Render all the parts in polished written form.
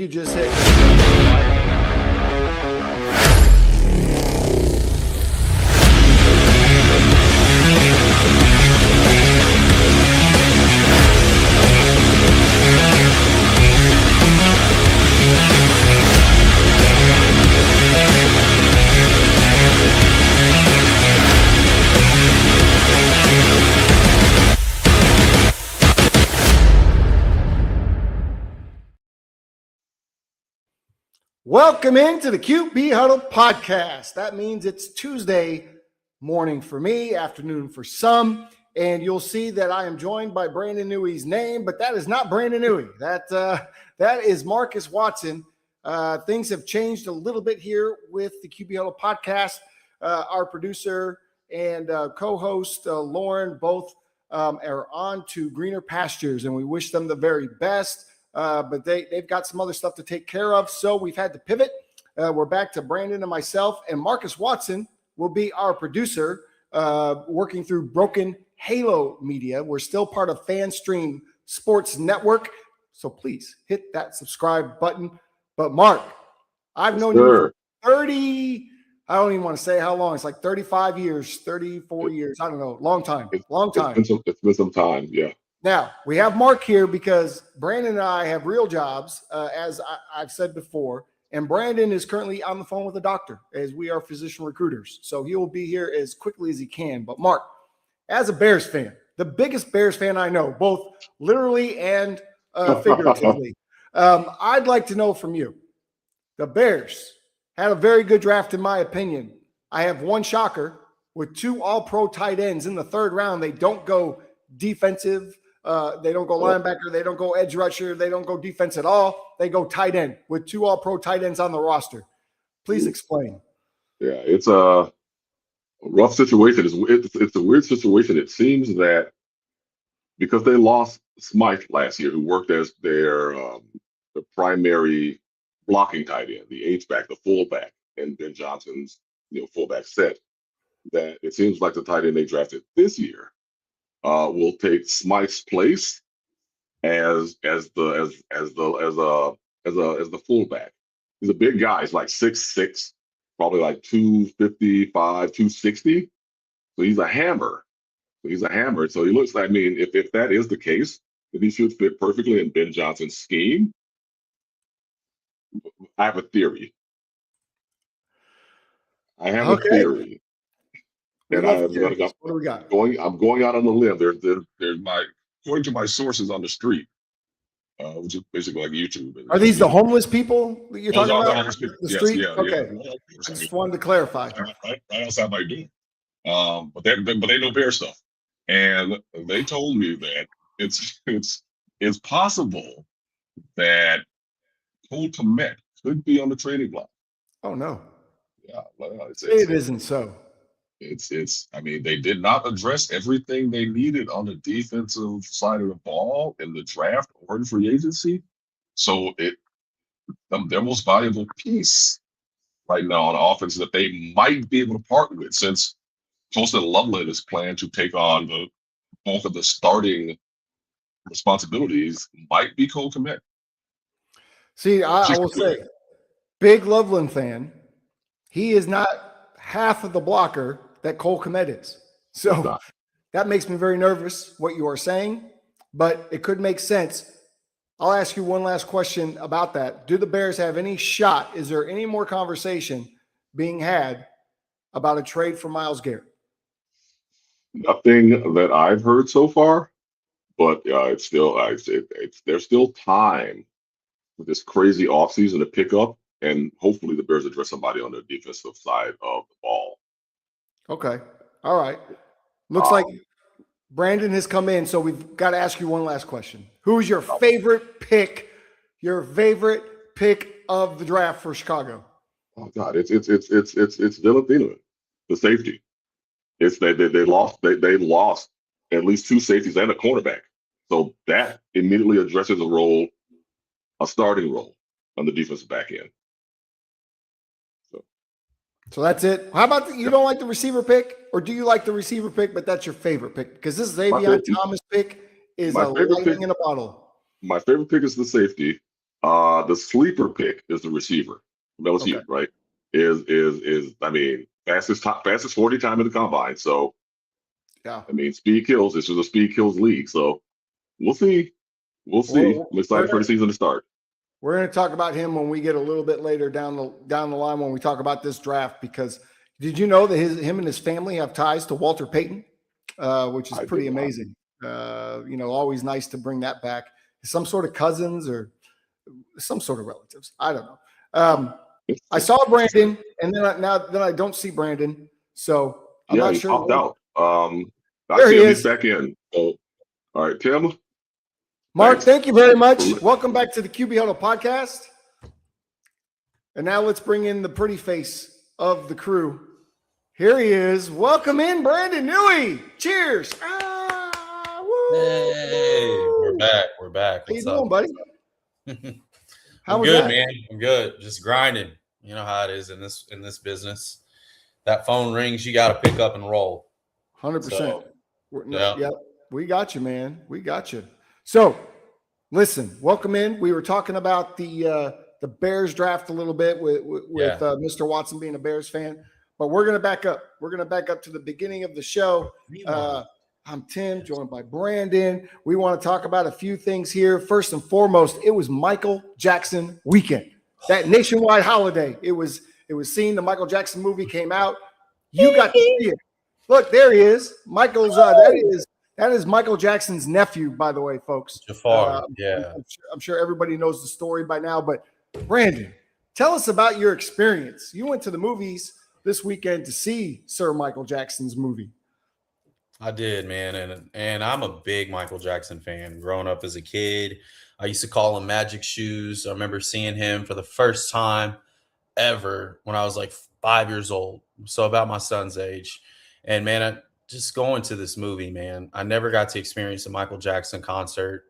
you just hit. Welcome into the QB Huddle Podcast. That means it's Tuesday morning for me, afternoon for some, and you'll see that I am joined by Brandon Newey's name, but that is not Brandon Newey. That is Marcus Watson. Things have changed a little bit here with the QB Huddle Podcast. Our producer and co-host Lauren both are on to greener pastures, and we wish them the very best. But they've got some other stuff to take care of, so we've had to pivot. We're back to Brandon and myself, and Marcus Watson will be our producer, working through Broken Halo Media. We're still part of FanStream Sports Network, so please hit that subscribe button. But Mark, I've known you for 30, I don't even want to say how long. It's like 35 years, 34 years. I don't know. Long time. It's been some time, yeah. Now, we have Mark here because Brandon and I have real jobs, as I've said before, and Brandon is currently on the phone with a doctor, as we are physician recruiters. So he will be here as quickly as he can. But Mark, as a Bears fan, the biggest Bears fan I know, both literally and figuratively, I'd like to know from you. The Bears had a very good draft, in my opinion. I have one shocker with two all-pro tight ends in the third round. They don't go defensive. They don't go linebacker. They don't go edge rusher. They don't go defense at all. They go tight end with two all-pro tight ends on the roster. Please explain. Yeah, it's a rough situation. It's a weird situation. It seems that because they lost Smythe last year, who worked as their the primary blocking tight end, the H-back, the fullback, and Ben Johnson's fullback set, that it seems like the tight end they drafted this year will take Smythe's place as the fullback. He's a big guy. He's like 6'6", probably like 255, 260. So he's a hammer. So he looks like, I mean, if that is the case, then he should fit perfectly in Ben Johnson's scheme. I have a theory. A theory. And what do we got? I'm going out on the limb. There's according to my sources on the street, which is basically like YouTube. Are these the homeless people that you're talking about? The street? Yeah, okay. Yeah. I just wanted to clarify. Right outside my door. But they know Bear stuff, and they told me that it's possible that Cole Kmet could be on the trading block. Oh no. Yeah, it isn't so. I mean, they did not address everything they needed on the defensive side of the ball in the draft or in free agency. So their most valuable piece right now on offense that they might be able to part with, since Colston Loveland is planned to take on the bulk of the starting responsibilities, might be Cole Kmet. See, I will say, big Loveland fan, he is not half of the blocker that Cole Kmet is. So that makes me very nervous, what you are saying, but it could make sense. I'll ask you one last question about that. Do the Bears have any shot? Is there any more conversation being had about a trade for Myles Garrett? Nothing that I've heard so far, but it's still there's still time for this crazy offseason to pick up, and hopefully the Bears address somebody on the defensive side of the ball. Okay. All right. Looks like Brandon has come in, so we've got to ask you one last question. Who is your favorite pick? Your favorite pick of the draft for Chicago? Oh God, it's Dylan Thielen, the safety. They lost at least two safeties and a cornerback, so that immediately addresses a starting role on the defensive back end. So that's it. How about you don't like the receiver pick, or do you like the receiver pick, but that's your favorite pick? Because this Xavier Thomas pick is a lightning in a bottle. My favorite pick is the safety. The sleeper pick is the receiver from LSU, Okay. right? I mean, fastest 40 time in the combine. So Yeah. I mean, speed kills. This is a speed kills league. So we'll see. We'll see. Well, I'm excited for the season to start. we're going to talk about him when we get a little bit later down the line when we talk about this draft, because did you know that him and his family have ties to Walter Payton, which is I pretty did not. amazing. Always nice to bring that back. Some sort of cousins or some sort of relatives. I don't know. I saw Brandon, and then I don't see Brandon, so I'm Yeah, not he sure. popped out. I There see he him. He's is. back in. So, all right, Tim. Mark, Thanks. thank you very much. Welcome back to the QB Huddle Podcast. And now let's bring in the pretty face of the crew. Here he is. Welcome in, Brandon Newey. Cheers. Woo. Hey, we're back. We're back. How you What's doing, up, buddy? How I'm was good, that? man. I'm good. Just grinding. You know how it is in this business. That phone rings, you got to pick up and roll. 100%. So, Yeah, we got you, man. We got you. So, listen, welcome in. We were talking about the Bears draft a little bit with Mr. Watson being a Bears fan, but we're going to back up. We're going to back up to the beginning of the show. I'm Tim, joined by Brandon. We want to talk about a few things here. First and foremost, it was Michael Jackson weekend. That nationwide holiday. It was seen. The Michael Jackson movie came out. You got to see it. Look, there he is. Michael's that is Michael Jackson's nephew, by the way, folks. Jafar. Yeah. I'm sure everybody knows the story by now, but Brandon, tell us about your experience. You went to the movies this weekend to see Sir Michael Jackson's movie. I did, man, and I'm a big Michael Jackson fan. Growing up as a kid, I used to call him Magic Shoes. I remember seeing him for the first time ever when I was like 5 years old, so about my son's age. And man, just going to this movie, man, I never got to experience a Michael Jackson concert.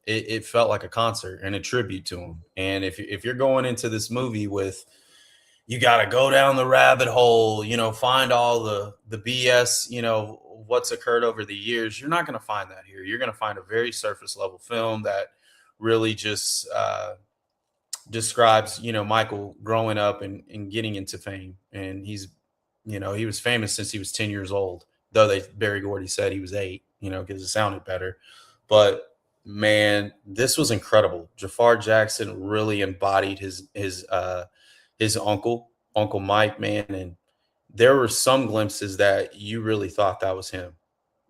It felt like a concert and a tribute to him. And if you're going into this movie with, you got to go down the rabbit hole, find all the BS, what's occurred over the years, you're not going to find that here. You're going to find a very surface level film that really just describes, Michael growing up and getting into fame. And he was famous since he was 10 years old, though Barry Gordy said he was 8, because it sounded better. But man, this was incredible. Jafar Jackson really embodied his uncle Mike, man. And there were some glimpses that you really thought that was him.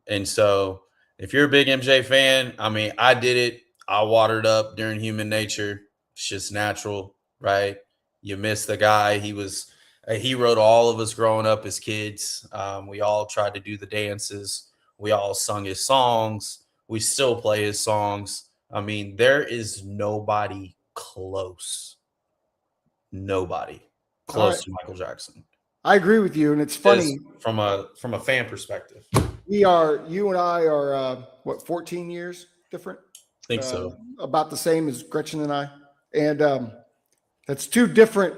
And so if you're a big MJ fan, I mean, I did it. I watered up during Human Nature. It's just natural, right? You miss the guy. He was a hero to all of us growing up as kids. We all tried to do the dances. We all sung his songs. We still play his songs. I mean, there is nobody close. Nobody close to Michael Jackson. I agree with you, and it's funny from a fan perspective. You and I are 14 years different? I think so. About the same as Gretchen and I. And that's 2 different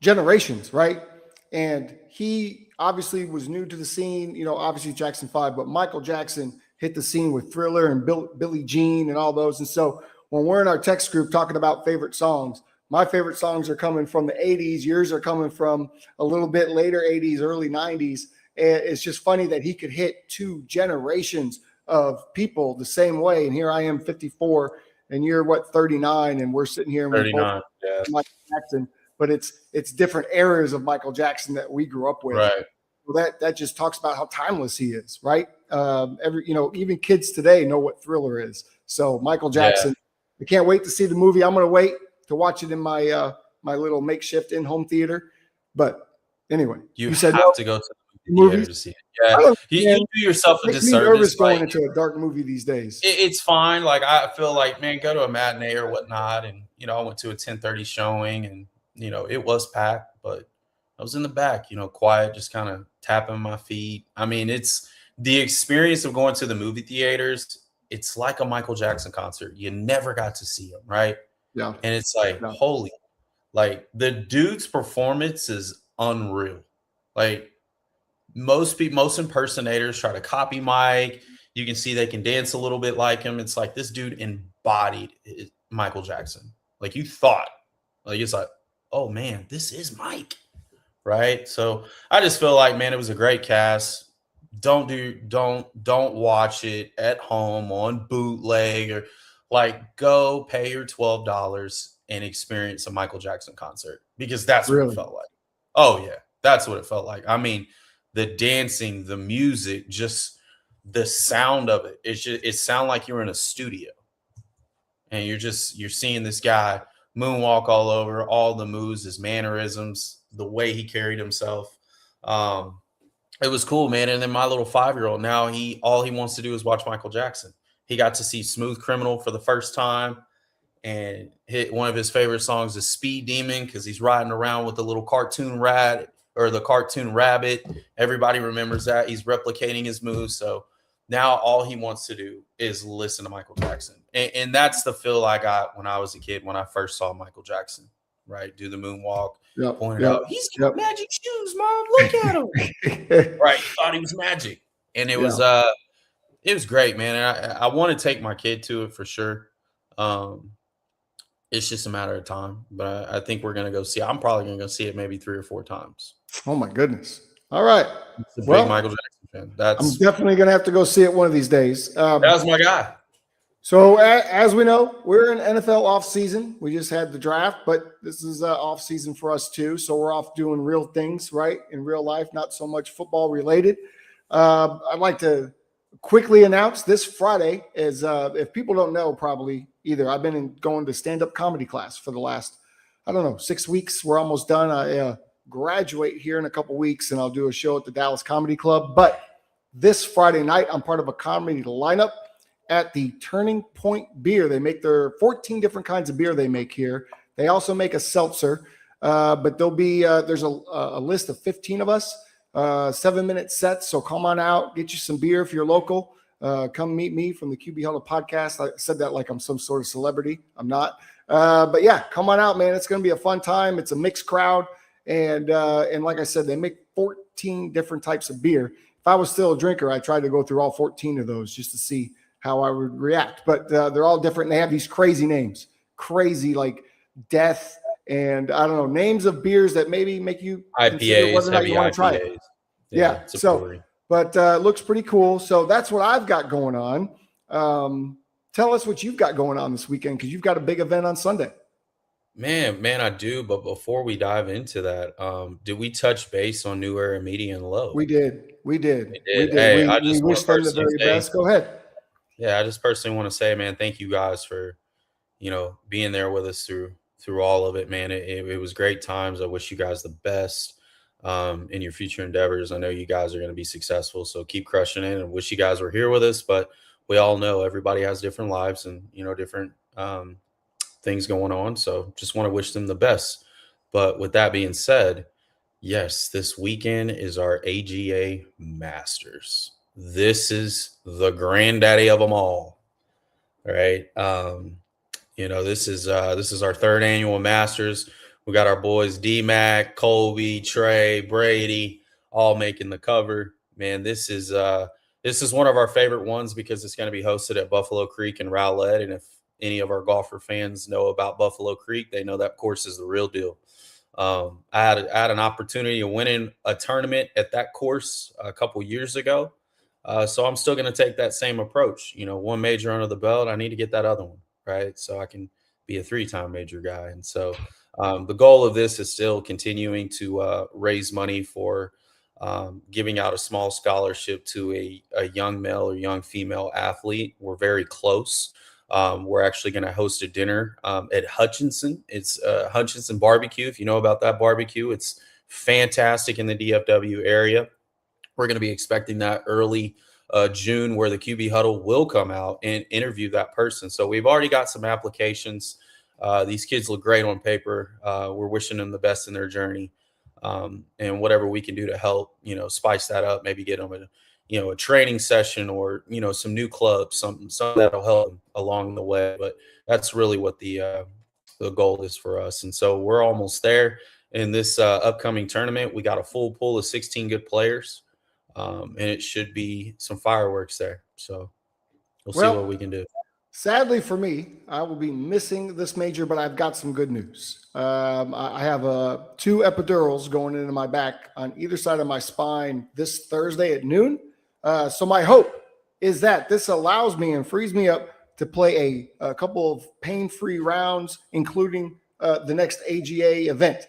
generations, right? And he obviously was new to the scene, obviously Jackson 5, but Michael Jackson hit the scene with Thriller and Billie Jean and all those. And so when we're in our text group talking about favorite songs, my favorite songs are coming from the 80s. Yours are coming from a little bit later 80s, early 90s. And it's just funny that he could hit 2 generations of people the same way. And here I am, 54, and you're 39, and we're sitting here and 39, we're both Michael Jackson. But it's different eras of Michael Jackson that we grew up with. Right. Well, that just talks about how timeless he is, right? Even kids today know what Thriller is. So Michael Jackson, I can't wait to see the movie. I'm going to wait to watch it in my my little makeshift in-home theater. But anyway, you said have to go to the movies to see it. Yeah, you do yourself a disservice. Nervous going into a dark movie these days. It's fine. Like I feel like, man, go to a matinee or whatnot, and I went to a 10:30 showing, and it was packed, but I was in the back, quiet, just kind of tapping my feet. I mean, it's the experience of going to the movie theaters. It's like a Michael Jackson concert. You never got to see him, right? Yeah. And it's like, holy, like the dude's performance is unreal. Like most impersonators try to copy Mike. You can see they can dance a little bit like him. It's like this dude embodied Michael Jackson. Like you thought, like it's like, oh man, this is Mike, right? So I just feel like, man, it was a great cast. Don't watch it at home on bootleg or like go pay your $12 and experience a Michael Jackson concert because that's what it felt like. Oh yeah, that's what it felt like. I mean, the dancing, the music, just the sound of it. It sounded like you were in a studio. And you're seeing this guy moonwalk all over, all the moves, his mannerisms, the way he carried himself. It was cool, man. And then my little 5-year-old, now all he wants to do is watch Michael Jackson. He got to see Smooth Criminal for the first time, and one of his favorite songs is Speed Demon because he's riding around with the little cartoon rat or the cartoon rabbit. Everybody remembers that. He's replicating his moves. So now all he wants to do is listen to Michael Jackson. And that's the feel I got when I was a kid, when I first saw Michael Jackson, right? Do the moonwalk, point it out. He's got magic shoes, Mom. Look at him. Right. He thought he was magic. And it was great, man. And I want to take my kid to it for sure. It's just a matter of time. But I think we're going to go see it. I'm probably going to go see it maybe 3 or 4 times. Oh, my goodness. All right. It's a big Michael Jackson fan. I'm definitely going to have to go see it one of these days. That was my guy. So as we know, we're in NFL off season. We just had the draft, but this is off season for us too. So we're off doing real things, right? In real life, not so much football related. I'd like to quickly announce this Friday is, if people don't know probably either, I've been going to stand-up comedy class for the last, 6 weeks. We're almost done. I graduate here in a couple weeks and I'll do a show at the Dallas Comedy Club. But this Friday night, I'm part of a comedy lineup at the Turning Point Beer. They make their 14 different kinds of beer they make here. They also make a seltzer, but there'll be there's a list of 15 of us, 7-minute sets. So come on out, get you some beer if you're local. Come meet me from the QB Huddle Podcast. I said that like I'm some sort of celebrity. I'm not. But yeah, come on out, man. It's going to be a fun time. It's a mixed crowd. And like I said, they make 14 different types of beer. If I was still a drinker, I tried to go through all 14 of those just to see how I would react. But they're all different. And they have these crazy names, crazy like death and names of beers that maybe make you IPAs, whether or not you want to try IPAs. it. Yeah. So, but it looks pretty cool. So that's what I've got going on. Tell us what you've got going on this weekend, because you've got a big event on Sunday. Man, I do. But before we dive into that, did we touch base on New Era Media and Low? We did. Hey, we wish them the very best. Go ahead. Yeah, I just personally want to say, man, thank you guys for, being there with us through all of it, man. It was great times. I wish you guys the best in your future endeavors. I know you guys are going to be successful, so keep crushing it. And wish you guys were here with us, but we all know everybody has different lives and different things going on. So just want to wish them the best. But with that being said, yes, this weekend is our AGA Masters. This is the granddaddy of them all. Right. This is our 3rd annual Masters. We got our boys D-Mac, Colby, Trey, Brady, all making the cover. Man, this is one of our favorite ones because it's going to be hosted at Buffalo Creek and Rowlett. And if any of our golfer fans know about Buffalo Creek, they know that course is the real deal. I had an opportunity of winning a tournament at that course a couple years ago. So I'm still going to take that same approach. One major under the belt, I need to get that other one, right? So I can be a 3-time major guy. And so the goal of this is still continuing to raise money for giving out a small scholarship to a young male or young female athlete. We're very close. We're actually going to host a dinner at Hutchinson. It's Hutchinson Barbecue. If you know about that barbecue, it's fantastic in the DFW area. We're going to be expecting that early June, where the QB Huddle will come out and interview that person. So we've already got some applications. These kids look great on paper. We're wishing them the best in their journey, and whatever we can do to help, spice that up, maybe get them a training session or, some new clubs, something that'll help them along the way. But that's really what the goal is for us. And so we're almost there in this upcoming tournament. We got a full pool of 16 good players. And it should be some fireworks there. So we'll see what we can do. Sadly for me, I will be missing this major, but I've got some good news. I have 2 epidurals going into my back on either side of my spine this Thursday at noon. So my hope is that this allows me and frees me up to play a couple of pain-free rounds, including the next AGA event.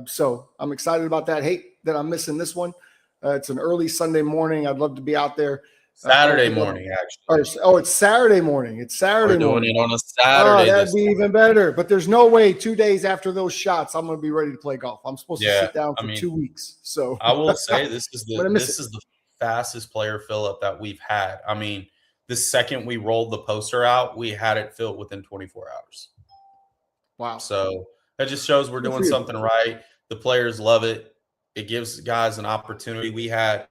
So I'm excited about that. Hate that I'm missing this one. It's an early Sunday morning. I'd love to be out there. Saturday morning, actually. It's Saturday morning. It's Saturday We're morning. doing it on a Saturday. That'd be even better. But there's no way 2 days after those shots, I'm going to be ready to play golf. I'm supposed to sit down for 2 weeks. So I will say this is the fastest player fill up that we've had. I mean, the second we rolled the poster out, we had it filled within 24 hours. Wow. So that just shows we're doing something right. The players love it. It gives guys an opportunity. We had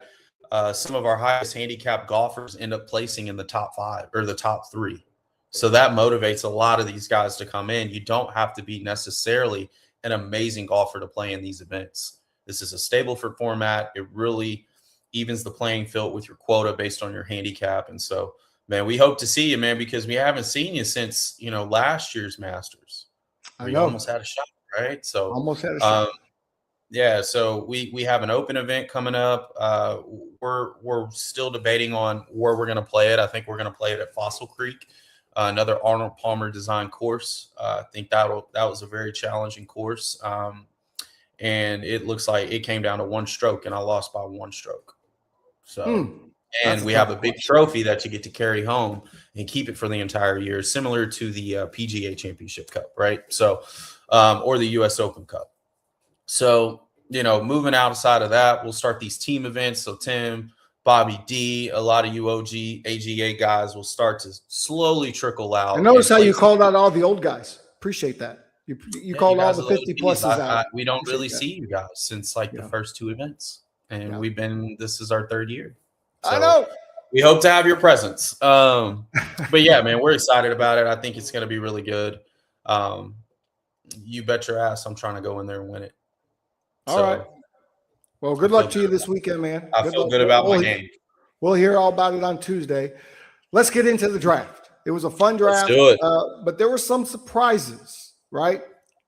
some of our highest handicap golfers end up placing in the top 5 or the top 3. So that motivates a lot of these guys to come in. You don't have to be necessarily an amazing golfer to play in these events. This is a stable for format. It really evens the playing field with your quota based on your handicap. And so, man, we hope to see you, man, because we haven't seen you since, last year's Masters. I know. Almost had a shot, right? So almost had a shot. Yeah, so we have an open event coming up. We're still debating on where we're going to play it. I think we're going to play it at Fossil Creek, another Arnold Palmer design course. I think that was a very challenging course, and it looks like it came down to 1 stroke, and I lost by 1 stroke. So, and we have a big trophy that you get to carry home and keep it for the entire year, similar to the PGA Championship Cup, right? So, or the U.S. Open Cup. So, moving outside of that, we'll start these team events. So Tim, Bobby D, a lot of UOG, AGA guys will start to slowly trickle out. I notice how you called out all the old guys. Appreciate that. You called all the 50 pluses out. We don't really see you guys since the first 2 events. And this is our 3rd year. So I know. We hope to have your presence. But yeah, man, we're excited about it. I think it's going to be really good. You bet your ass I'm trying to go in there and win it. All right. Well, good luck to you this weekend, man. I feel good about my game. We'll hear all about it on Tuesday. Let's get into the draft. It was a fun draft. Let's do it. But there were some surprises, right?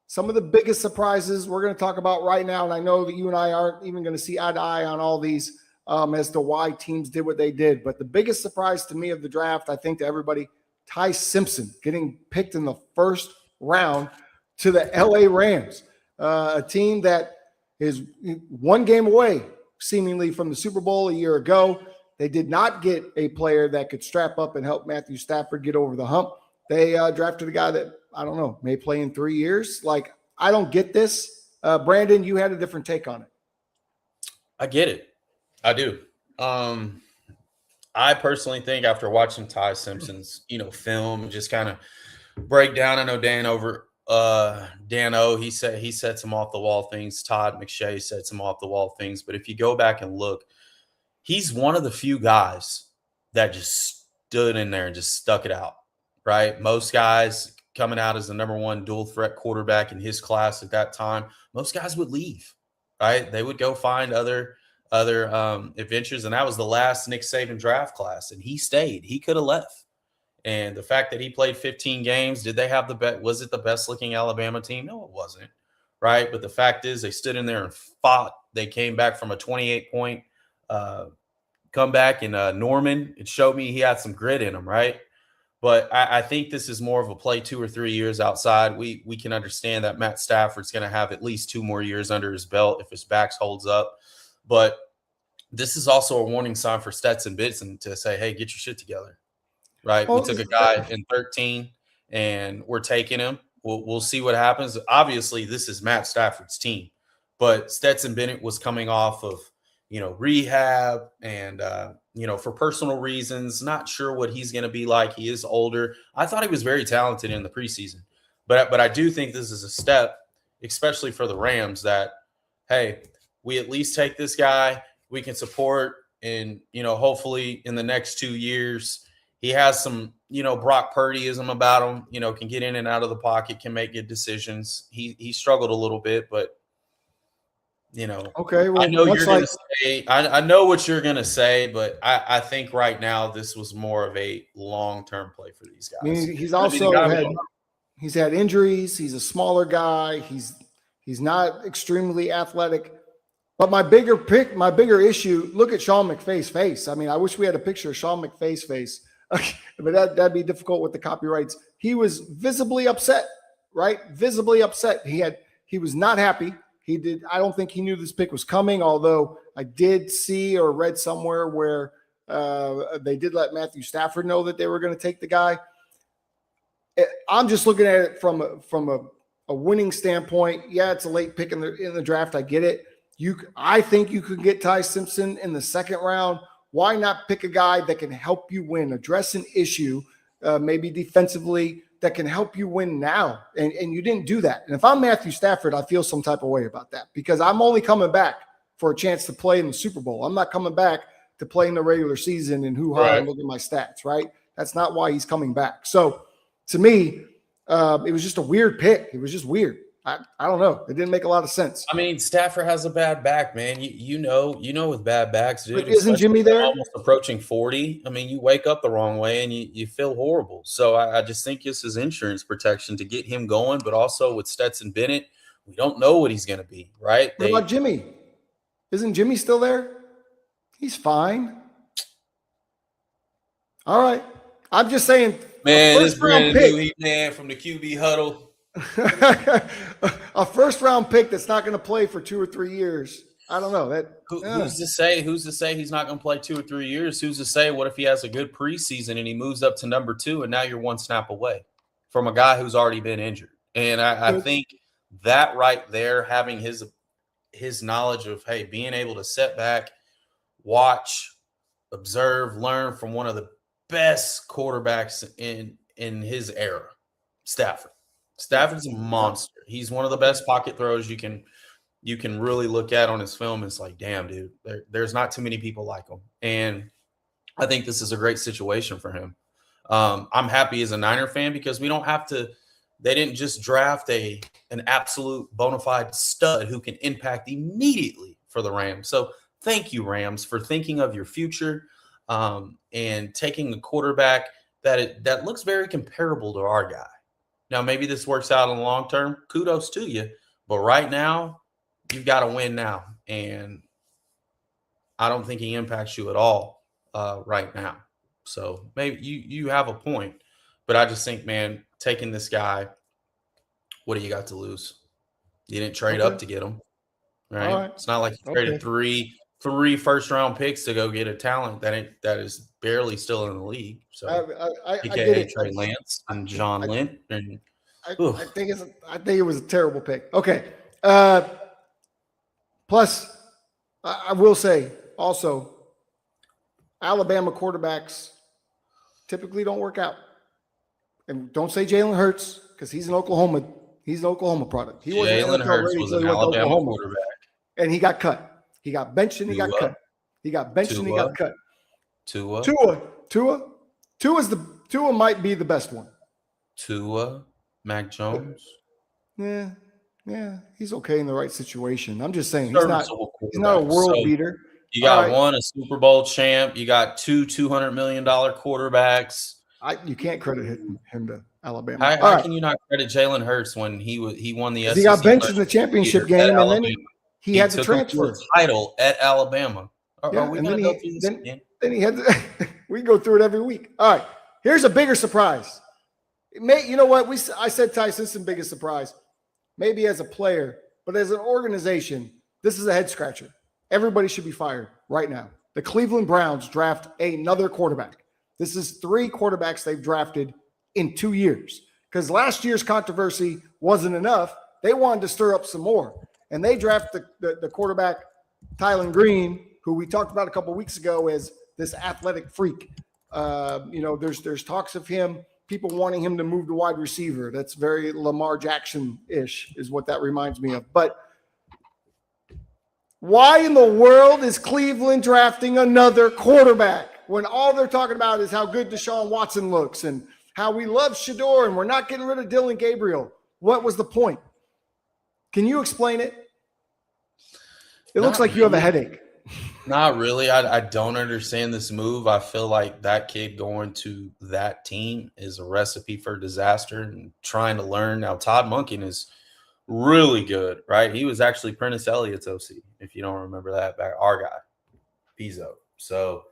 Some of the biggest surprises we're going to talk about right now. And I know that you and I aren't even going to see eye to eye on all these as to why teams did what they did. But the biggest surprise to me of the draft, I think to everybody, Ty Simpson getting picked in the 1st round to the LA Rams, a team that is 1 game away, seemingly, from the Super Bowl a year ago. They did not get a player that could strap up and help Matthew Stafford get over the hump. They drafted a guy that, I don't know, may play in 3 years. I don't get this. Brandon, you had a different take on it. I get it. I do. I personally think after watching Ty Simpson's, film, just kind of break down, I know Dan O, he said some off the wall things. Todd McShay said some off the wall things. But if you go back and look, he's one of the few guys that just stood in there and just stuck it out, right? Most guys coming out as the number 1 dual threat quarterback in his class at that time, most guys would leave, right? They would go find other adventures. And that was the last Nick Saban draft class. And he stayed. He could have left. And the fact that he played 15 games, did they have was it the best looking Alabama team? No, it wasn't. Right. But the fact is they stood in there and fought. They came back from a 28-point comeback in Norman. It showed me he had some grit in him. Right. But I think this is more of a play 2 or 3 years outside. We can understand that Matt Stafford's going to have at least 2 more years under his belt if his back holds up. But this is also a warning sign for Stetson Bennett to say, hey, get your shit together. Right. We took a guy in 13 and we're taking him. We'll see what happens. Obviously, this is Matt Stafford's team, but Stetson Bennett was coming off of, rehab and, for personal reasons, not sure what he's going to be like. He is older. I thought he was very talented in the preseason, but I do think this is a step, especially for the Rams, that, hey, we at least take this guy. We can support and, hopefully in the next 2 years, he has some, Brock Purdyism about him, can get in and out of the pocket, can make good decisions. He struggled a little bit, but Okay, well, I know much you're like going to say, I know what you're going to say, but I think right now this was more of a long-term play for these I guys. mean, he's The also guy we had don't know. he's had injuries. He's a smaller guy. He's not extremely athletic. But my bigger issue, look at Sean McVay's face. I mean, I wish we had a picture of Sean McVay's face, but that'd be difficult with the copyrights. He was visibly upset, right? Visibly upset. He was not happy. I don't think he knew this pick was coming, although I did see or read somewhere where they did let Matthew Stafford know that they were going to take the guy. I'm just looking at it from a winning standpoint. Yeah, it's a late pick in the draft. I get it. I think you could get Ty Simpson in the second round. Why not pick a guy that can help you win, address an issue, maybe defensively, that can help you win now? And you didn't do that. And if I'm Matthew Stafford, I feel some type of way about that because I'm only coming back for a chance to play in the Super Bowl. I'm not coming back to play in the regular season and hoo-ha and look at my stats, right? That's not why he's coming back. So to me, it was just a weird pick. It was just weird. I don't know. It didn't make a lot of sense. I mean, Stafford has a bad back, man. You know with bad backs, dude. But isn't Jimmy there? Almost approaching 40. I mean, you wake up the wrong way and you feel horrible. So I just think this is insurance protection to get him going. But also with Stetson Bennett, we don't know what he's going to be, right? What about Jimmy? Isn't Jimmy still there? He's fine. All right. I'm just saying. Man, this Brandon Newey, man, from the QB Huddle. A first-round pick that's not going to play for 2 or 3 years. I don't know. Who's to say? Who's to say he's not going to play 2 or 3 years? Who's to say? What if he has a good preseason and he moves up to number 2, and now you're one snap away from a guy who's already been injured? And I think that right there, having his knowledge of being able to sit back, watch, observe, learn from one of the best quarterbacks in his era, Stafford. Stafford's a monster. He's one of the best pocket throws you can really look at on his film. It's like, damn, dude, there's not too many people like him. And I think this is a great situation for him. I'm happy as a Niner fan because we don't have to – they didn't just draft an absolute bona fide stud who can impact immediately for the Rams. So thank you, Rams, for thinking of your future and taking a quarterback that looks very comparable to our guy. Now, maybe this works out in the long term. Kudos to you. But right now, you've got to win now. And I don't think he impacts you at all right now. So maybe you have a point. But I just think, man, taking this guy, what do you got to lose? You didn't trade up to get him. Right? All right. It's not like you traded three first-round picks to go get a talent that is barely still in the league. So, I get it. Trey Lance and John Lynn. And I think it was a terrible pick. Okay. Plus, I will say also, Alabama quarterbacks typically don't work out. And don't say Jalen Hurts because he's an Oklahoma product. Jalen Hurts was an Alabama quarterback, and he got cut. He got benched and he got cut. He got benched and he got cut. Tua might be the best one. Tua, Mac Jones. Yeah, he's okay in the right situation. I'm just saying he's not a world beater. You got one, a Super Bowl champ. You got two $200 million quarterbacks. You can't credit him to Alabama. How can you not credit Jalen Hurts when he won the SEC? He got benched in the championship game, and then he had to transfer. Title at Alabama. Then he had to. We go through it every week. All right. Here's a bigger surprise. You know what? I said Ty Simpson biggest surprise. Maybe as a player, but as an organization, this is a head scratcher. Everybody should be fired right now. The Cleveland Browns draft another quarterback. This is 3 quarterbacks they've drafted in 2 years. Because last year's controversy wasn't enough. They wanted to stir up some more. And they draft the quarterback, Tylen Green, who we talked about a couple of weeks ago as this athletic freak. There's talks of him, people wanting him to move to wide receiver. That's very Lamar Jackson-ish is what that reminds me of. But why in the world is Cleveland drafting another quarterback when all they're talking about is how good Deshaun Watson looks and how we love Shador and we're not getting rid of Dylan Gabriel? What was the point? Can you explain it? It looks like you have a headache. Not really. I don't understand this move. I feel like that kid going to that team is a recipe for disaster and trying to learn. Now, Todd Monken is really good, right? He was actually Prentice Elliott's OC, if you don't remember that, back our guy, Pizzo. So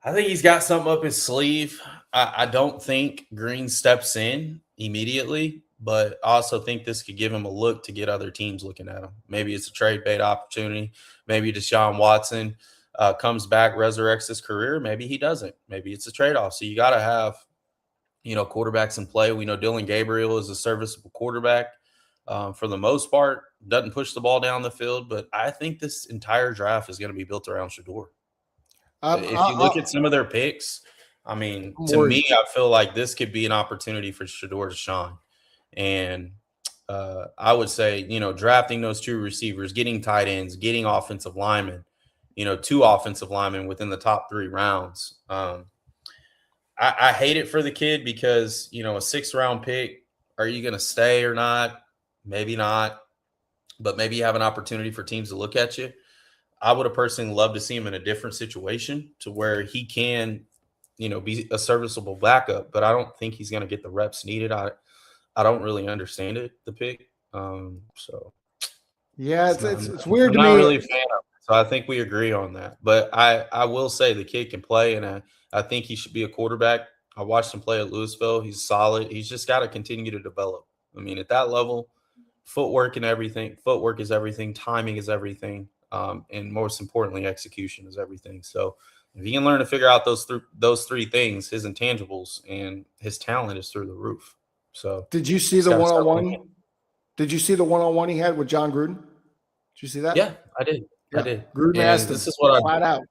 I think he's got something up his sleeve. I don't think Green steps in immediately, but I also think this could give him a look to get other teams looking at him. Maybe it's a trade bait opportunity. Maybe Deshaun Watson comes back, resurrects his career. Maybe he doesn't. Maybe it's a trade-off. So you got to have, quarterbacks in play. We know Dylan Gabriel is a serviceable quarterback for the most part. Doesn't push the ball down the field, but I think this entire draft is going to be built around Shador. If you look at some of their picks, I mean, to me, I feel like this could be an opportunity for Shador to shine. And I would say, drafting those two receivers, getting tight ends, getting offensive linemen, 2 offensive linemen within the top 3 rounds. I hate it for the kid because, a 6th-round pick, are you going to stay or not? Maybe not. But maybe you have an opportunity for teams to look at you. I would have personally loved to see him in a different situation to where he can, be a serviceable backup. But I don't think he's going to get the reps needed. I don't really understand it, the pick. Yeah, it's weird to me. I'm not really a fan of it, so I think we agree on that. But I will say the kid can play, and I think he should be a quarterback. I watched him play at Louisville. He's solid. He's just got to continue to develop. I mean, at that level, footwork and everything. Footwork is everything. Timing is everything. And most importantly, execution is everything. So if he can learn to figure out those 3 things, his intangibles and his talent is through the roof. So did you see the one-on-one? Did you see the one-on-one he had with John Gruden? Did you see that? Yeah, I did. Yeah. I did. Gruden asked him, this is what flat out,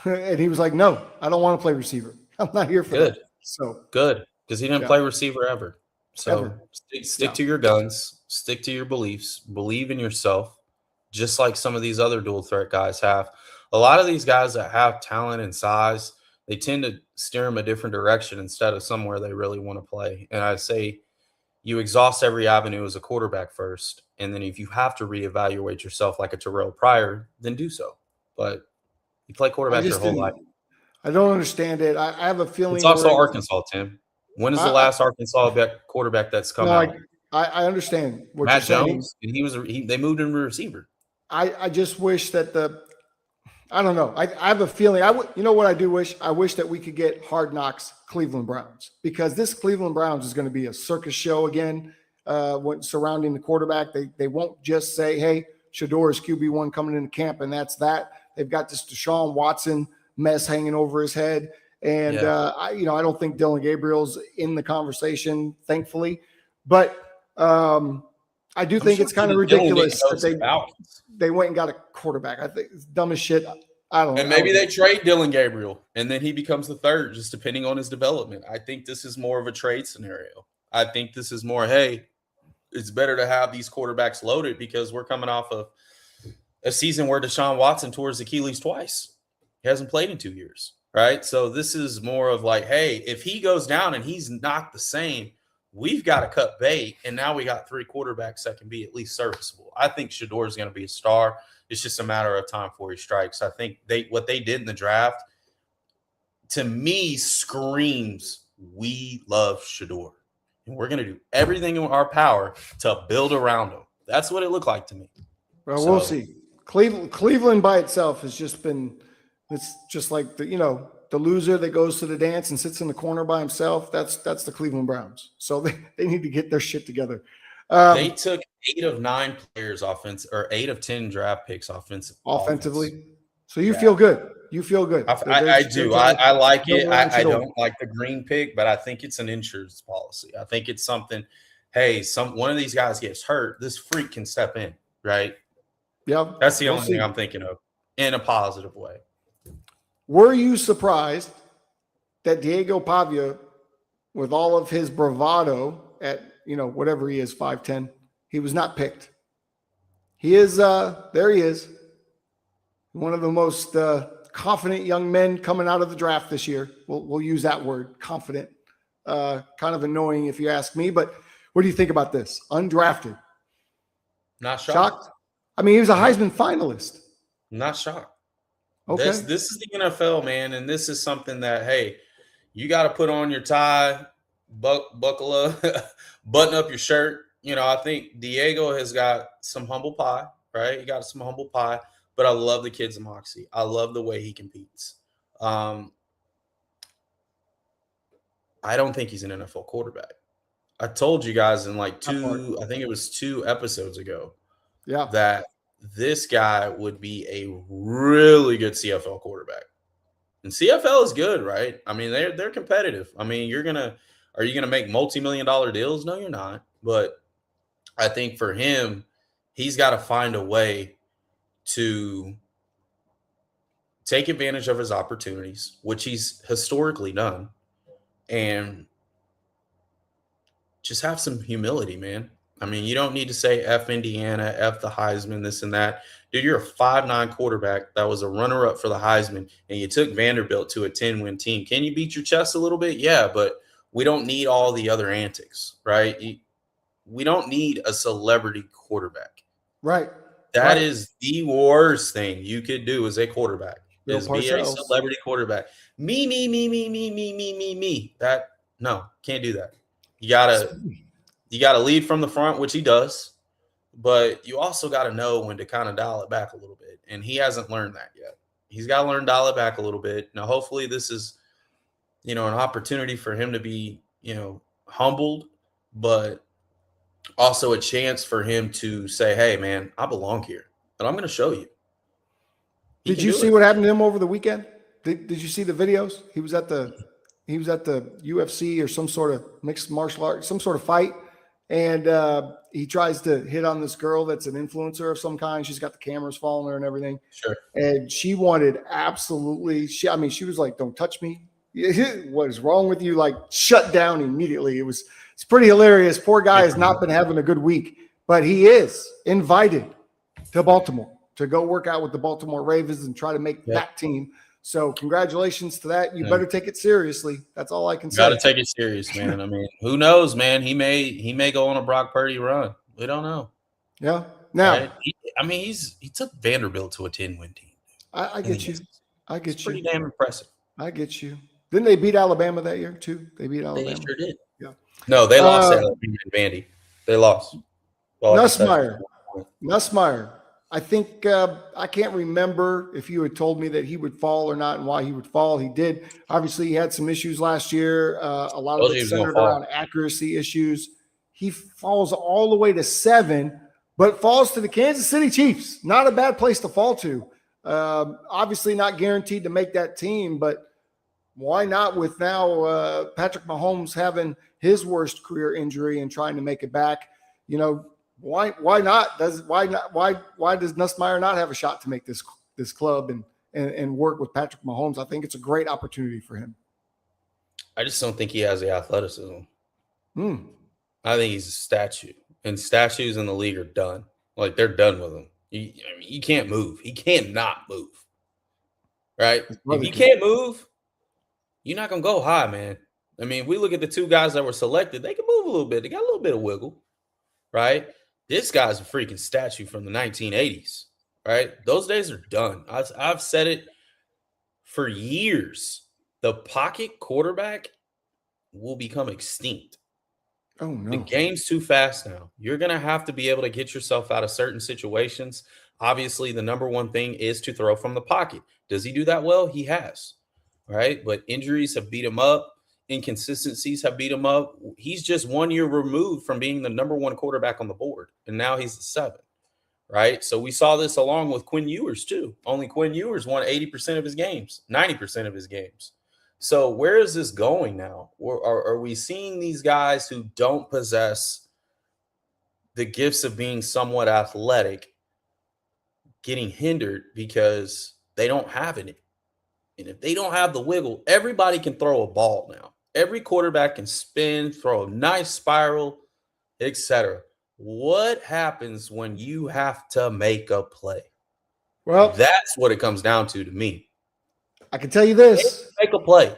and he was like, "No, I don't want to play receiver. I'm not here for that." So good because he didn't play receiver ever. So stick to your guns, stick to your beliefs, believe in yourself, just like some of these other dual threat guys have. A lot of these guys that have talent and size, they tend to steer them a different direction instead of somewhere they really want to play. And I'd say you exhaust every avenue as a quarterback first. And then if you have to reevaluate yourself like a Terrell Pryor, then do so. But you play quarterback your whole life. I don't understand it. I have a feeling. It's also Arkansas, Tim. When is the last Arkansas quarterback that's come out? I understand what Matt you're Jones, saying. And they moved him to receiver. I just wish that I don't know. I have a feeling. You know what I do wish? I wish that we could get Hard Knocks Cleveland Browns, because this Cleveland Browns is going to be a circus show again surrounding the quarterback. They won't just say, hey, Shador is QB1 coming into camp, and that's that. They've got this Deshaun Watson mess hanging over his head. And, I don't think Dylan Gabriel's in the conversation, thankfully. But I do think it's kind of ridiculous that they went and got a quarterback. I think it's dumb as shit. I don't know. And maybe they trade Dylan Gabriel, and then he becomes the 3rd, just depending on his development. I think this is more of a trade scenario. I think this is more, hey, it's better to have these quarterbacks loaded because we're coming off of a season where Deshaun Watson tore his Achilles twice. He hasn't played in 2 years, right? So this is more of like, hey, if he goes down and he's not the same, we've got to cut bait, and now we got 3 quarterbacks that can be at least serviceable. I think Shador is going to be a star. It's just a matter of time before he strikes. I think what they did in the draft, to me, screams, we love Shador. And we're going to do everything in our power to build around him. That's what it looked like to me. Well, we'll see. Cleveland by itself has just been – it's just like the loser that goes to the dance and sits in the corner by himself. That's the Cleveland Browns. So they need to get their shit together. They took 8 of 9 players or 8 of 10 draft picks offensively. So you feel good. You feel good. I do. I like it. I don't like the Green pick, but I think it's an insurance policy. I think it's something. Hey, one of these guys gets hurt, this freak can step in, right? Yeah, that's the only thing I'm thinking of in a positive way. Were you surprised that Diego Pavia, with all of his bravado at whatever he is, 5'10", he was not picked? He is there. He is one of the most confident young men coming out of the draft this year. We'll use that word, confident. Kind of annoying if you ask me, but what do you think about this? Undrafted. Not shocked. I mean, he was a Heisman finalist. I'm not shocked. Okay. This is the NFL, man, and this is something that, hey, you got to put on your tie, buckle up, button up your shirt. You know, I think Diego has got some humble pie, right? He got some humble pie, but I love the kid's moxie. I love the way he competes. I don't think he's an NFL quarterback. I told you guys in like I think it was 2 episodes ago, that this guy would be a really good CFL quarterback. And CFL is good, right? I mean, they're competitive. I mean, are you gonna make multi-million-dollar deals? No, you're not. But I think for him, he's got to find a way to take advantage of his opportunities, which he's historically done, and just have some humility, man. I mean, you don't need to say F Indiana, F the Heisman, this and that. Dude, you're a 5'9" quarterback that was a runner-up for the Heisman, and you took Vanderbilt to a 10-win team. Can you beat your chest a little bit? Yeah, but we don't need all the other antics, right? We don't need a celebrity quarterback. Right. That is the worst thing you could do as a quarterback, Bill is be a celebrity quarterback. Me. No, can't do that. You gotta lead from the front, which he does, but you also got to know when to kind of dial it back a little bit. And he hasn't learned that yet. He's got to learn to dial it back a little bit. Now, hopefully this is, an opportunity for him to be, humbled, but also a chance for him to say, hey, man, I belong here, and I'm going to show you. Did you see what happened to him over the weekend? Did you see the videos? He was at the UFC or some sort of mixed martial art, some sort of fight. And he tries to hit on this girl that's an influencer of some kind. She's it's cameras following her and everything. Sure. And she wanted she was like, don't touch me. What is wrong with you? Like, shut down immediately. It's pretty hilarious. Poor guy has not been having a good week, but he is invited to Baltimore to go work out with the Baltimore Ravens and try to make that team. So congratulations to that. You better take it seriously. That's all I can say. Got to take it serious, man. I mean, who knows, man? He may go on a Brock Purdy run. We don't know. Yeah. Now, right? He took Vanderbilt to a 10-win team. I get you. It's pretty damn impressive. I get you. Didn't they beat Alabama that year too? They beat Alabama. They sure did. Yeah. No, they lost to Alabama and Vandy. They lost. Well, Nussmeier. I think I can't remember if you had told me that he would fall or not and why he would fall. He did. Obviously, he had some issues last year. A lot of it centered around accuracy issues. He falls all the way to 7, but falls to the Kansas City Chiefs. Not a bad place to fall to. Obviously, not guaranteed to make that team, but why not with now Patrick Mahomes having his worst career injury and trying to make it back? Why not? Why does Nussmeier not have a shot to make this club and work with Patrick Mahomes? I think it's a great opportunity for him. I just don't think he has the athleticism. I think he's a statue, and statues in the league are done. Like, they're done with him. You can't move. He cannot move. Right? If you can't move, you're not gonna go high, man. I mean, we look at the 2 guys that were selected. They can move a little bit. They got a little bit of wiggle, right? This guy's a freaking statue from the 1980s, right? Those days are done. I've said it for years. The pocket quarterback will become extinct. Oh, no. The game's too fast now. You're going to have to be able to get yourself out of certain situations. Obviously, the number one thing is to throw from the pocket. Does he do that well? He has, right? But injuries have beat him up. Inconsistencies have beat him up. He's just 1 year removed from being the number 1 quarterback on the board, and now he's the 7th, right? So we saw this along with Quinn Ewers too. Only Quinn Ewers won 80% of his games, 90% of his games. So where is this going now? Are we seeing these guys who don't possess the gifts of being somewhat athletic getting hindered because they don't have it? And if they don't have the wiggle, everybody can throw a ball now. Every quarterback can spin, throw a nice spiral, etc. What happens when you have to make a play? Well, that's what it comes down to me. I can tell you this. Make a play.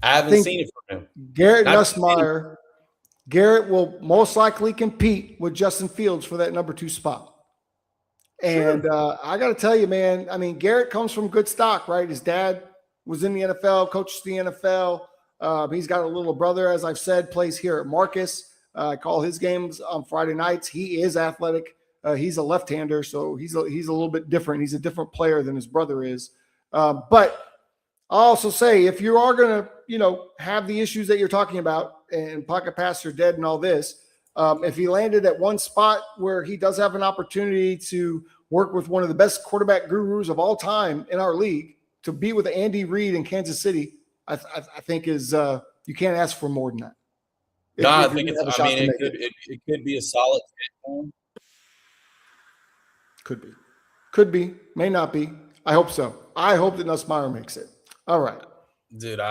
I haven't seen it from him. Garrett Nussmeier. Garrett will most likely compete with Justin Fields for that number 2 spot. And I got to tell you, man, I mean, Garrett comes from good stock, right? His dad was in the NFL, coaches the NFL. He's got a little brother, as I've said, plays here at Marcus. I call his games on Friday nights. He is athletic. He's a left-hander, so he's a little bit different. He's a different player than his brother is. But I'll also say, if you are going to, have the issues that you're talking about and pocket pass are dead and all this, if he landed at one spot where he does have an opportunity to work with one of the best quarterback gurus of all time in our league, to be with Andy Reid in Kansas City, I think is you can't ask for more than that. I think it could be a solid fit. Could be, may not be. I hope so. I hope that Nussmeier makes it. All right, dude.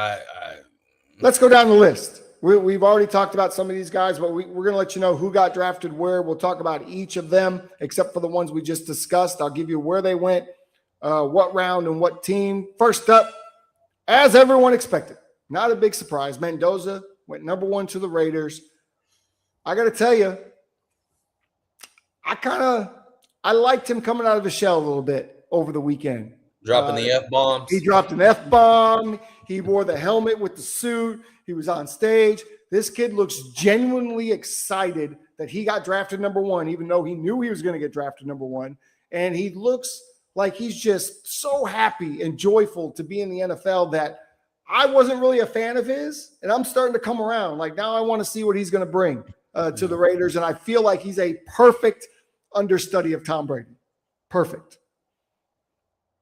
Let's go down the list. We've already talked about some of these guys, but we're going to let you know who got drafted where. We'll talk about each of them, except for the ones we just discussed. I'll give you where they went, what round and what team. First up, as everyone expected, not a big surprise, Mendoza went number 1 to the Raiders. I got to tell you, I liked him coming out of his shell a little bit over the weekend. Dropping the F-bombs. He dropped an F-bomb. He wore the helmet with the suit. He was on stage. This kid looks genuinely excited that he got drafted number 1, even though he knew he was going to get drafted number 1. And he looks like he's just so happy and joyful to be in the NFL that I wasn't really a fan of his, and I'm starting to come around. Like, now I want to see what he's going to bring to the Raiders, and I feel like he's a perfect understudy of Tom Brady. Perfect.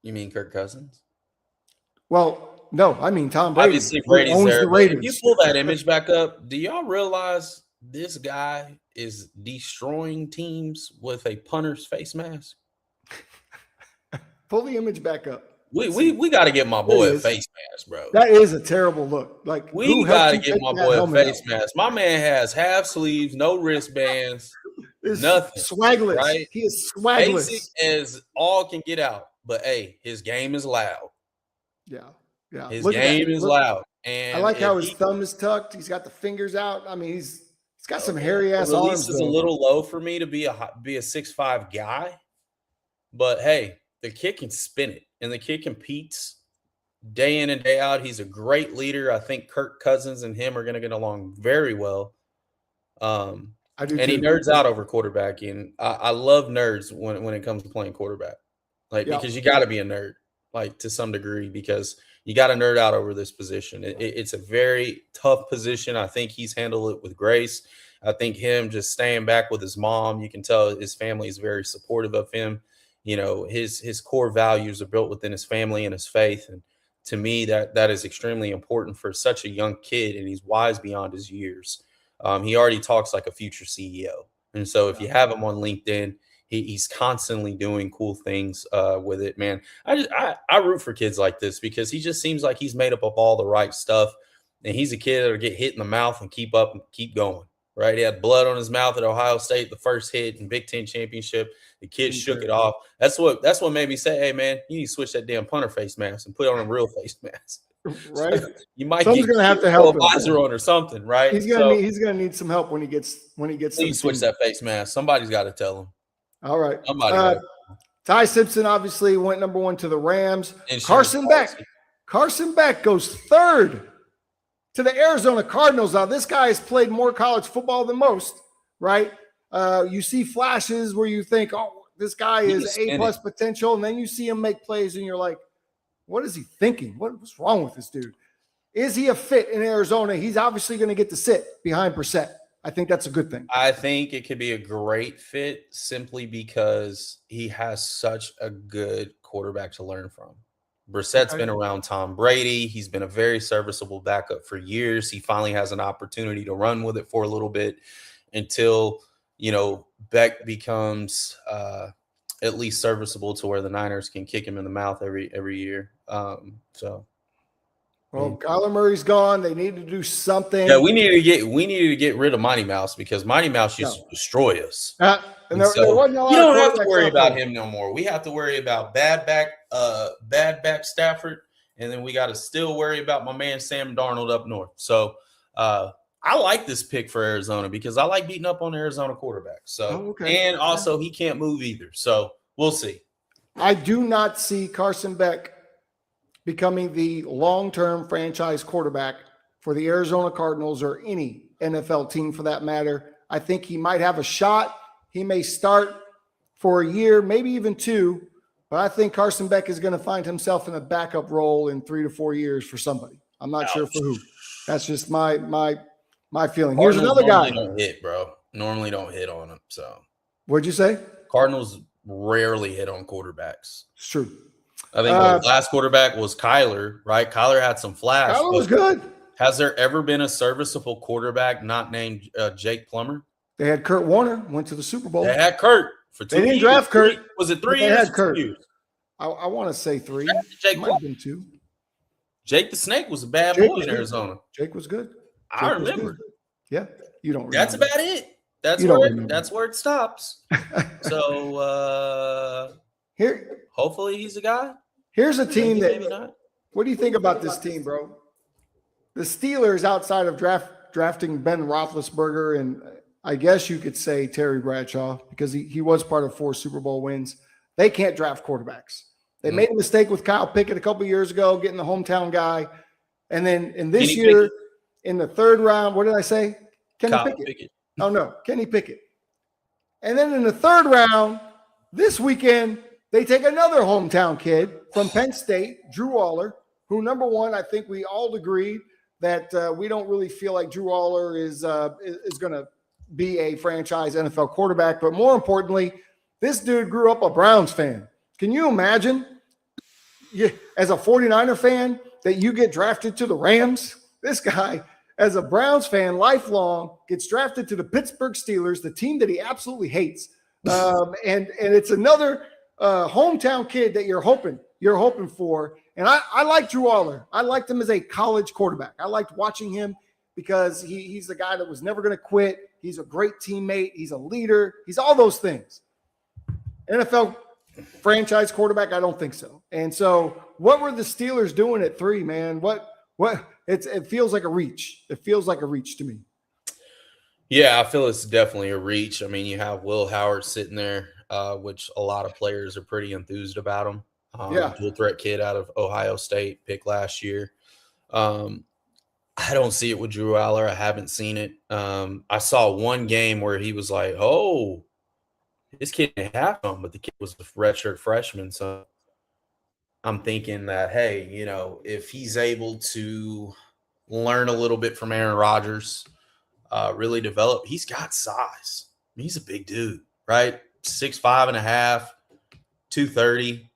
You mean Kirk Cousins? Well, no, I mean Tom Brady. Obviously, Brady's there. If you pull that image back up, do y'all realize this guy is destroying teams with a punter's face mask? Pull the image back up. We got to get my boy a face mask, bro. That is a terrible look. Like, we got to get my boy a face mask. My man has half sleeves, no wristbands, nothing. Swagless. Right? He is swagless. Basic as all can get out. But hey, his game is loud. Yeah. His game is loud. And I like how his thumb is tucked. He's got the fingers out. I mean, he's got some hairy ass arms. Release is a little low for me to be a 6'5" guy. But hey, the kid can spin it, and the kid competes day in and day out. He's a great leader. I think Kirk Cousins and him are going to get along very well. I do, and he nerds out over quarterbacking. I love nerds when it comes to playing quarterback, because you got to be a nerd, to some degree, because you got to nerd out over this position. It's a very tough position. I think he's handled it with grace. I think him just staying back with his mom, you can tell his family is very supportive of him. His core values are built within his family and his faith. And to me, that is extremely important for such a young kid, and he's wise beyond his years. He already talks like a future CEO. And so if you have him on LinkedIn, he's constantly doing cool things with it, man. I root for kids like this because he just seems like he's made up of all the right stuff. And he's a kid that'll get hit in the mouth and keep up and keep going. Right? He had blood on his mouth at Ohio State, the first hit in Big Ten championship. The kid shook it off. That's what made me say, hey, man, you need to switch that damn punter face mask and put on a real face mask. Right? So you might Someone's going to have to help him. Visor on or something, right? He's going to need some help when he gets. Please switch that face mask. Somebody's got to tell him. All right. Ty Simpson obviously went number 1 to the Rams. Carson Beck goes 3rd to the Arizona Cardinals. Now, this guy has played more college football than most, right? You see flashes where you think, oh, this guy is A+ potential, and then you see him make plays, and you're like, what is he thinking? What's wrong with this dude? Is he a fit in Arizona? He's obviously going to get to sit behind Brissett. I think that's a good thing. I think it could be a great fit simply because he has such a good quarterback to learn from. Brissett's been around Tom Brady. He's been a very serviceable backup for years. He finally has an opportunity to run with it for a little bit until, Beck becomes at least serviceable to where the Niners can kick him in the mouth every year. Well, Kyler Murray's gone. They need to do something. Yeah, we needed to get rid of Mighty Mouse because Mighty Mouse used to destroy us. You don't have to worry about him no more. We have to worry about bad back Stafford, and then we got to still worry about my man Sam Darnold up north. So I like this pick for Arizona because I like beating up on Arizona quarterbacks. So and also he can't move either. So We'll see. I do not see Carson Beck becoming the long-term franchise quarterback for the Arizona Cardinals or any NFL team for that matter. I think he might have a shot. He may start for a year, maybe even 2, but I think Carson Beck is going to find himself in a backup role in 3 to 4 years for somebody. I'm not sure for who. That's just my feeling. Here's another guy. Don't hit, bro. Normally don't hit on him. So What'd you say? Cardinals rarely hit on quarterbacks. It's true. I think the last quarterback was Kyler, right? Kyler had some flash. Kyler was good. Has there ever been a serviceable quarterback not named Jake Plummer? They had Kurt Warner, went to the Super Bowl. They had Kurt for 2 years. They didn't draft Kurt. Was it 3 They years? had Kurt. 2 years? I want to say 3. Jake It might have been 2. Jake the Snake was a bad Jake boy was in good. Arizona. Jake was good. I Jake was remember. good. Yeah, you don't remember. That's about it. That's where it stops. So Here, hopefully he's a guy. here's a team Maybe that. not. What do you think about this team, bro? The Steelers, outside of drafting Ben Roethlisberger and I guess you could say Terry Bradshaw, because he was part of 4 Super Bowl wins, they can't draft quarterbacks. They made a mistake with Kyle Pickett a couple years ago, getting the hometown guy. And then in this year, in the 3rd round, what did I say? Kenny Pickett. Oh, no, Kenny Pickett. And then in the 3rd round, this weekend, they take another hometown kid from Penn State, Drew Aller, who, number one, I think we all agreed that we don't really feel like Drew Aller is going to be a franchise NFL quarterback. But more importantly, this dude grew up a Browns fan. Can you imagine, as a 49er fan, that you get drafted to the Rams? This guy, as a Browns fan, lifelong, gets drafted to the Pittsburgh Steelers, the team that he absolutely hates. And it's another hometown kid that you're hoping for. And I like Drew Aller. I liked him as a college quarterback. I liked watching him because he's the guy that was never going to quit. He's a great teammate. He's a leader. He's all those things. NFL franchise quarterback, I don't think so. And so what were the Steelers doing at 3, man? What it feels like a reach. It feels like a reach to me. Yeah, I feel it's definitely a reach. I mean, you have Will Howard sitting there, which a lot of players are pretty enthused about him. Dual threat kid out of Ohio State, pick last year. I don't see it with Drew Aller. I haven't seen it. I saw one game where he was like, "Oh, this kid didn't have him," but the kid was a redshirt freshman. So I'm thinking that, hey, if he's able to learn a little bit from Aaron Rodgers, really develop, he's got size. I mean, he's a big dude, right? 6'5.5", 230,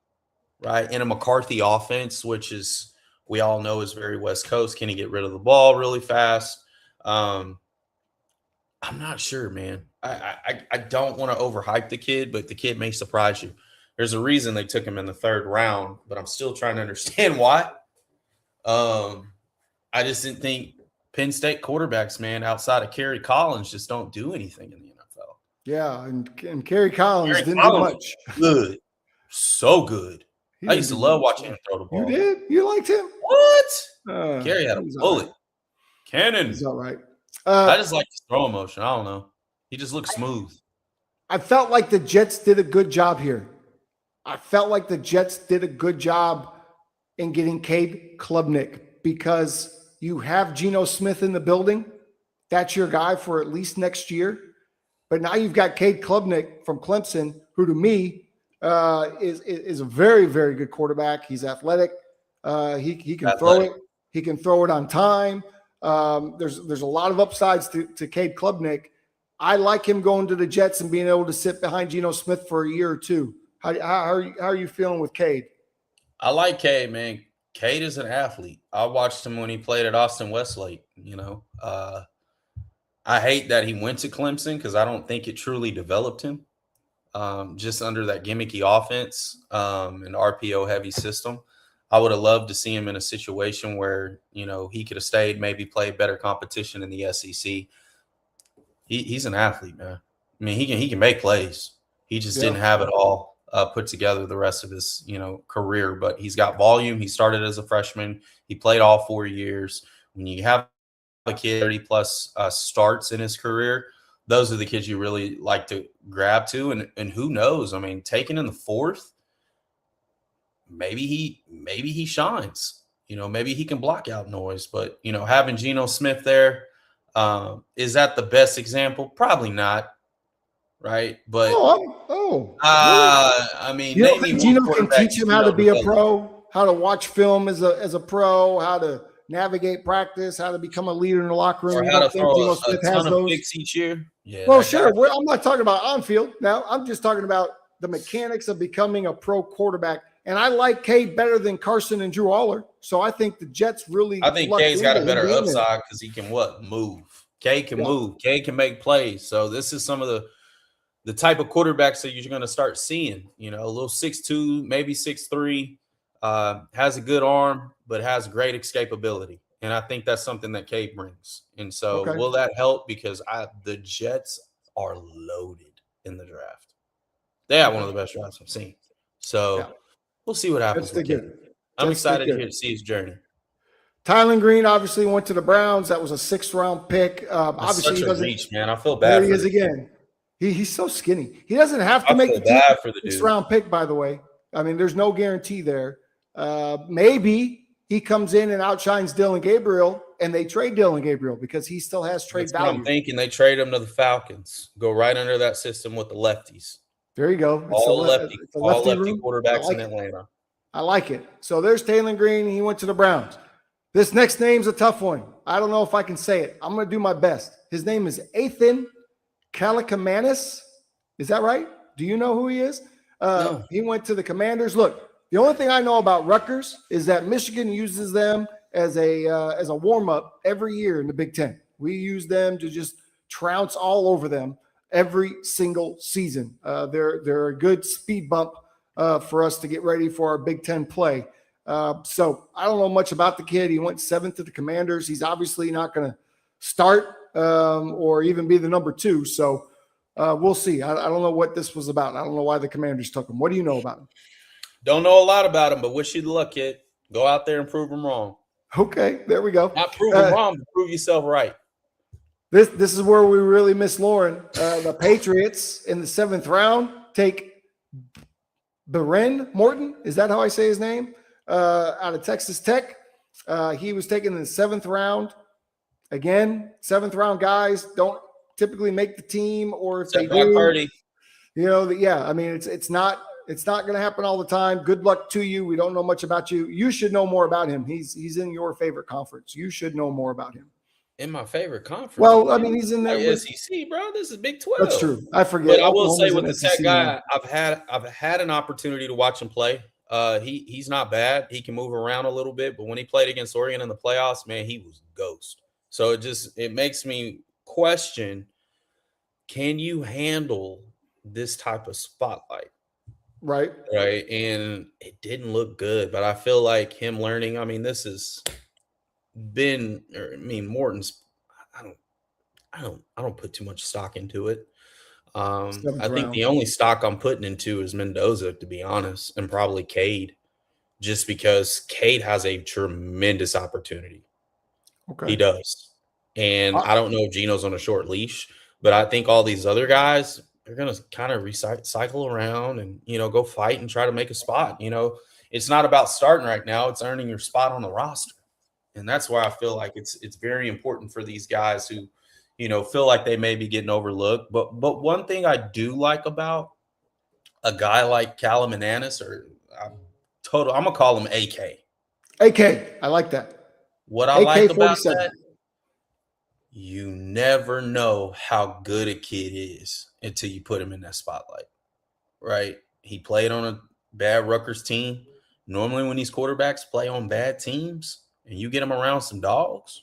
right? In a McCarthy offense, which is, we all know, is very West Coast. Can he get rid of the ball really fast? I'm not sure, man. I don't want to overhype the kid, but the kid may surprise you. There's a reason they took him in the 3rd round, but I'm still trying to understand why. I just didn't think Penn State quarterbacks, man, outside of Kerry Collins, just don't do anything in the NFL. Yeah, and Kerry Collins didn't do much. Good. So good. I used to love watching him throw the ball. You did? You liked him? What? Kerry had a bullet. Right. Cannon. He's all right. I just like his throw motion. I don't know. He just looks smooth. I felt like the Jets did a good job here. I felt like the Jets did a good job in getting Cade Klubnik because you have Geno Smith in the building. That's your guy for at least next year. But now you've got Cade Klubnik from Clemson, who to me is a very, very good quarterback. He's athletic. He can throw it. He can throw it on time. There's a lot of upsides to Cade Klubnik. I like him going to the Jets and being able to sit behind Geno Smith for a year or two. How are you feeling with Cade? I like Cade, man. Cade is an athlete. I watched him when he played at Austin Westlake. I hate that he went to Clemson because I don't think it truly developed him. Just under that gimmicky offense, and RPO heavy system. I would have loved to see him in a situation where, he could have stayed, maybe played better competition in the SEC. He's an athlete, man. I mean, he can make plays. He just didn't have it all put together the rest of his, career. But he's got volume. He started as a freshman. He played all 4 years. When you have a kid 30-plus starts in his career, those are the kids you really like to grab to. And who knows? I mean, taken in the 4th, maybe he shines. Maybe he can block out noise. But, having Geno Smith there, is that the best example? Probably not. Right. But really? I mean, you don't think Geno can teach him how to be a pro, how to watch film as a pro, how to navigate practice, how to become a leader in the locker room? Or how to throw a ton of picks each year? Yeah. Well, sure. I'm not talking about on field now. I'm just talking about the mechanics of becoming a pro quarterback. And I like Cade better than Carson and Drew Aller. So I think the Jets really. I think Cade's got a better upside because he can move. Cade can move. Cade can make plays. So this is some of the type of quarterbacks that you're going to start seeing. A little 6'2", maybe 6'3", has a good arm, but has great escapability. And I think that's something that Cade brings. And so will that help? Because the Jets are loaded in the draft. They have one of the best drafts I've seen. So we'll see what happens with Cade. I'm excited to see his journey. Tylen Green obviously went to the Browns. That was a 6th-round pick. Obviously, such a reach, man. I feel bad. There he is again. He's so skinny. He doesn't have to make the 6th-round pick, by the way. I mean, there's no guarantee there. Maybe he comes in and outshines Dylan Gabriel, and they trade Dylan Gabriel because he still has trade value. I'm thinking they trade him to the Falcons. Go right under that system with the lefties. There you go. All lefty quarterbacks in Atlanta. I like it. So there's Tylen Green. He went to the Browns. This next name's a tough one. I don't know if I can say it. I'm going to do my best. His name is Ethan Kalakamanis. Is that right? Do you know who he is? No. He went to the Commanders. Look, the only thing I know about Rutgers is that Michigan uses them as a warm-up every year in the Big Ten. We use them to just trounce all over them every single season. They're a good speed bump for us to get ready for our Big Ten play. So I don't know much about the kid. He went 7th to the Commanders. He's obviously not going to start or even be the number 2. So we'll see. I don't know what this was about. I don't know why the Commanders took him. What do you know about him? Don't know a lot about him, but wish you the luck, kid. Go out there and prove him wrong. Okay, there we go. Not prove him wrong, but prove yourself right. This is where we really miss Lauren. The Patriots in the 7th round take Beren Morton. Is that how I say his name? Out of Texas Tech. He was taken in the 7th round. Again, 7th round guys don't typically make the team, or if they do, party. I mean, it's not going to happen all the time. Good luck to you. We don't know much about you. You should know more about him. He's in your favorite conference. You should know more about him. In my favorite conference. Well, I mean, he's in there with SEC, bro. This is Big 12. That's true. I forget. But I will say with the Tech guy, I've had an opportunity to watch him play. He's not bad. He can move around a little bit, but when he played against Oregon in the playoffs, man, he was ghost. So it makes me question, can you handle this type of spotlight? Right. And it didn't look good, but I feel like him learning, I mean, this has been, Morton's, I don't put too much stock into it. I think the only stock I'm putting into is Mendoza, to be honest, and probably Cade, just because Cade has a tremendous opportunity. Okay. He does. And I don't know if Geno's on a short leash, but I think all these other guys, they're going to kind of cycle around and, go fight and try to make a spot. It's not about starting right now. It's earning your spot on the roster. And that's why I feel like it's very important for these guys who, feel like they may be getting overlooked. But one thing I do like about a guy like Kalakamanis, I'm going to call him AK. AK, I like that. What I like about that, you never know how good a kid is until you put him in that spotlight, right? He played on a bad Rutgers team. Normally when these quarterbacks play on bad teams and you get them around some dogs,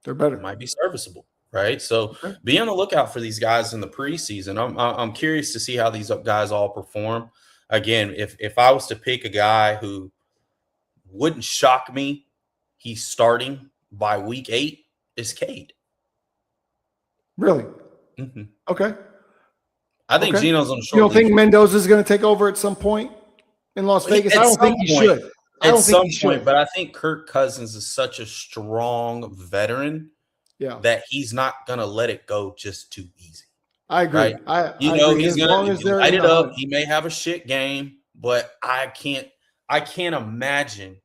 they're better. It might be serviceable, right? So be on the lookout for these guys in the preseason. I'm curious to see how these guys all perform. Again, if I was to pick a guy who wouldn't shock me, he's starting by week 8, is Cade. Really? Mm-hmm. Okay. I think Geno's on the short. You don't think Mendoza's going to take over at some point in Las Vegas? I don't think he should. At some point, but I think Kirk Cousins is such a strong veteran Yeah. that he's not going to let it go just too easy. I agree. Right? I Agree. He's He's going to light it up. He may have a shit game, but I can't imagine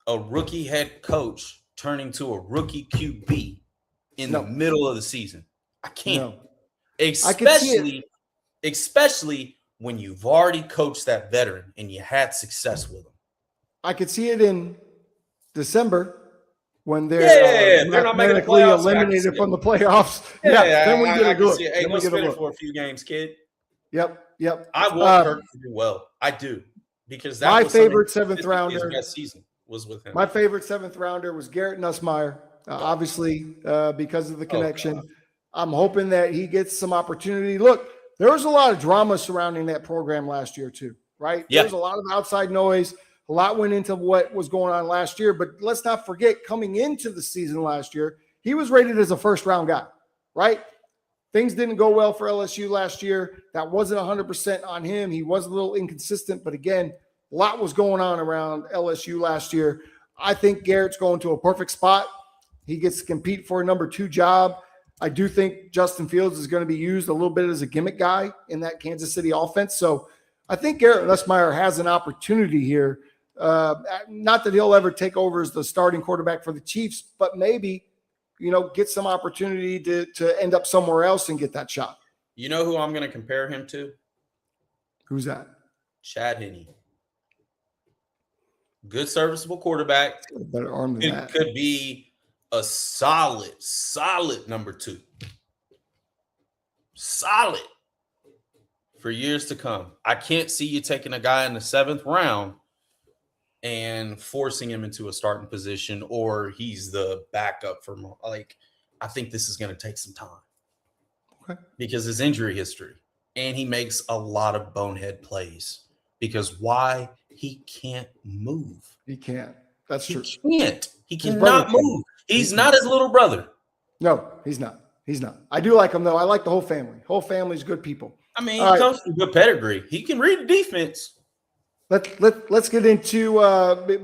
a rookie head coach turning to a rookie QB in the middle of the season. I can't. No. Especially when you've already coached that veteran and you had success with him. I could see it in December when they're mathematically eliminated from the playoffs. Then we get a look. Hey, go spin it for a few games, kid. Yep. I want Kirk to do well. I do. Because that my favorite seventh rounder. His best season was with him. My favorite seventh rounder was Garrett Nussmeier, obviously because of the connection. I'm hoping that he gets some opportunity. Look, there was a lot of drama surrounding that program last year too, right? Yeah. There was a lot of outside noise. A lot went into what was going on last year, but let's not forget, coming into the season last year, he was rated as a first-round guy, right? Things didn't go well for LSU last year. That wasn't 100% on him. He was a little inconsistent, but again, a lot was going on around LSU last year. I think Garrett's going to a perfect spot. He gets to compete for a number 2 job. I do think Justin Fields is going to be used a little bit as a gimmick guy in that Kansas City offense. So I think Garrett Nussmeier has an opportunity here. Not that he'll ever take over as the starting quarterback for the Chiefs, but maybe, get some opportunity to end up somewhere else and get that shot. You know who I'm going to compare him to? Who's that? Chad Henne. Good serviceable quarterback. Better arm than that. Could be a solid number 2. Solid for years to come. I can't see you taking a guy in the 7th round and forcing him into a starting position, or he's the backup for I think this is going to take some time. Okay. Because his injury history, and he makes a lot of bonehead plays. Because why? He can't move. He can't. That's true. He cannot move. He's not his little brother. No, he's not. I do like him, though. I like the whole family. Whole family's good people. I mean, he comes from good pedigree. He can read the defense. Let's get into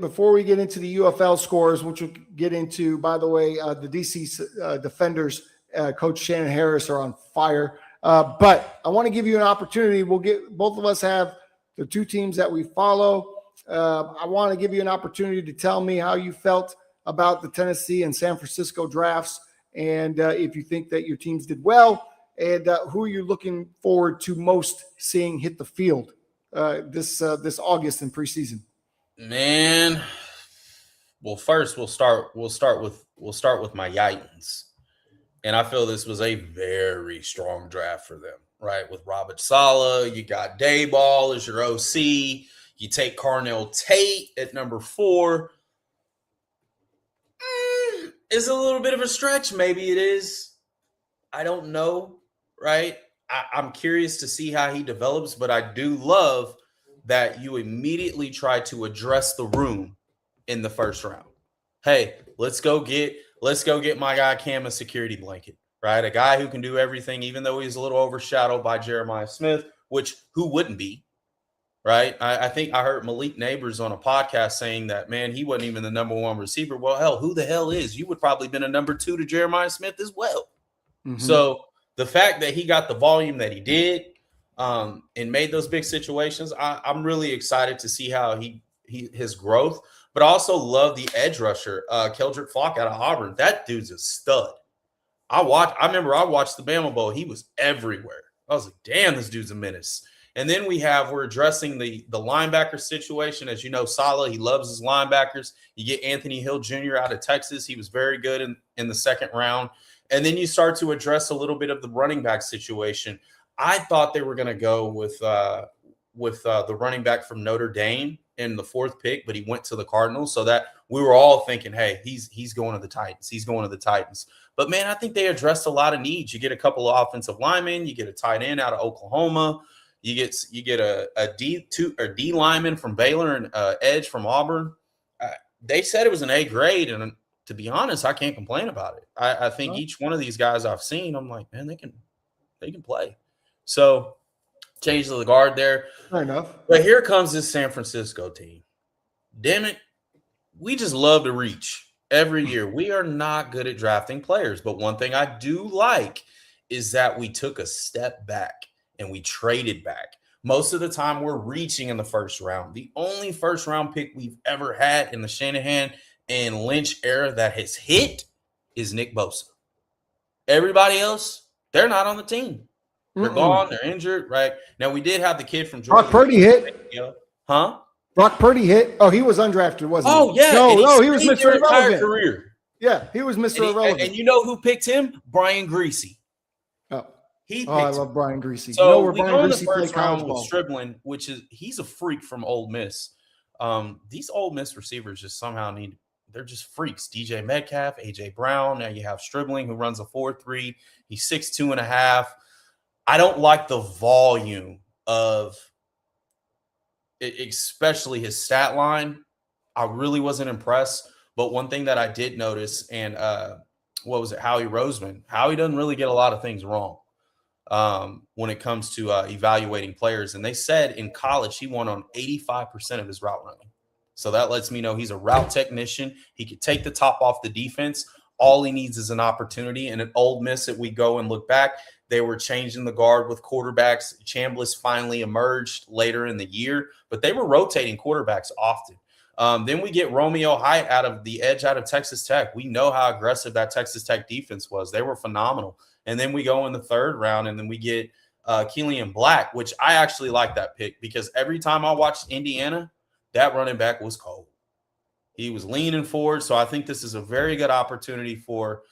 before we get into the UFL scores, which we'll get into. By the way, the DC Defenders, Coach Shannon Harris, are on fire. But I want to give you an opportunity. Both of us have the 2 teams that we follow. I want to give you an opportunity to tell me how you felt about the Tennessee and San Francisco drafts, and if you think that your teams did well, and who you're looking forward to most seeing hit the field this August in preseason. Man, well, first we'll start with my Titans, and I feel this was a very strong draft for them. Right, with Robert Saleh, you got Dayball as your OC. You take Carnell Tate at number 4. Is a little bit of a stretch. Maybe it is. I don't know. Right. I'm curious to see how he develops, but I do love that you immediately try to address the room in the first round. Hey, let's go get my guy Cam a security blanket. Right, a guy who can do everything, even though he's a little overshadowed by Jeremiah Smith, who wouldn't be. Right, I think I heard Malik Neighbors on a podcast saying that, man, he wasn't even the number 1 receiver. Well, hell, who the hell is? You would probably been a number 2 to Jeremiah Smith as well. Mm-hmm. So the fact that he got the volume that he did and made those big situations, I'm really excited to see how his growth. But I also love the edge rusher, Keldrick Falk out of Auburn. That dude's a stud. I remember I watched the Bama Bowl. He was everywhere. I was like, damn, this dude's a menace. And then we're addressing the linebacker situation. As you know, Saleh, he loves his linebackers. You get Anthony Hill Jr. out of Texas. He was very good in the 2nd round. And then you start to address a little bit of the running back situation. I thought they were going to go with the running back from Notre Dame in the 4th pick, but he went to the Cardinals. So that we were all thinking, hey, he's going to the Titans. He's going to the Titans. But, man, I think they addressed a lot of needs. You get a couple of offensive linemen. You get a tight end out of Oklahoma. You get a D lineman from Baylor and edge from Auburn. They said it was an A grade, and to be honest, I can't complain about it. I think each one of these guys I've seen, I'm like, man, they can play. So change the guard there. Fair enough. But here comes this San Francisco team. Damn it, we just love to reach. Every year. We are not good at drafting players. But one thing I do like is that we took a step back and we traded back. Most of the time, we're reaching in the first round. The only first round pick we've ever had in the Shanahan and Lynch era that has hit is Nick Bosa. Everybody else, they're not on the team. They're gone. They're injured, right? Now, we did have the kid from Georgia. Brock Purdy hit. Huh? Brock Purdy hit. Oh, he was undrafted, wasn't he? Oh, yeah. No, he was Mr. Irrelevant. Career. Yeah, he was Mr. Irrelevant. And you know who picked him? Brian Greasy. Oh, I love Brian Greasy. So you know where we Brian go in the Greasy first played college round ball. with Stribling, he's a freak from Ole Miss. These Ole Miss receivers just somehow they're just freaks. DJ Metcalf, AJ Brown. Now you have Stribling, who runs a 4.3. He's 6'2.5". I don't like the volume of, especially his stat line. I really wasn't impressed. But one thing that I did notice, and Howie Roseman? Howie doesn't really get a lot of things wrong when it comes to evaluating players. And they said in college he won on 85% of his route running. So that lets me know he's a route technician. He could take the top off the defense. All he needs is an opportunity. And at Ole Miss, if we go and look back, they were changing the guard with quarterbacks. Chambliss finally emerged later in the year, but they were rotating quarterbacks often. Then we get Romeo Hyatt out of Texas Tech. We know how aggressive that Texas Tech defense was. They were phenomenal. And then we go in the third round, and then we get Keelan Black, which I actually like that pick because every time I watched Indiana, that running back was cold. He was leaning forward. So I think this is a very good opportunity for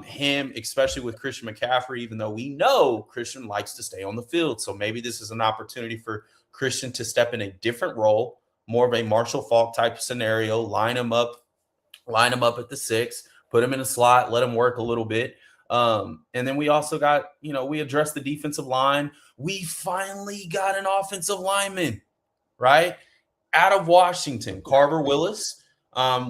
him, especially with Christian McCaffrey, even though we know Christian likes to stay on the field. So maybe this is an opportunity for Christian to step in a different role, more of a Marshall Faulk type scenario, line him up at the 6, put him in a slot, let him work a little bit. And then we also got, we addressed the defensive line. We finally got an offensive lineman, right? Out of Washington, Carver Willis.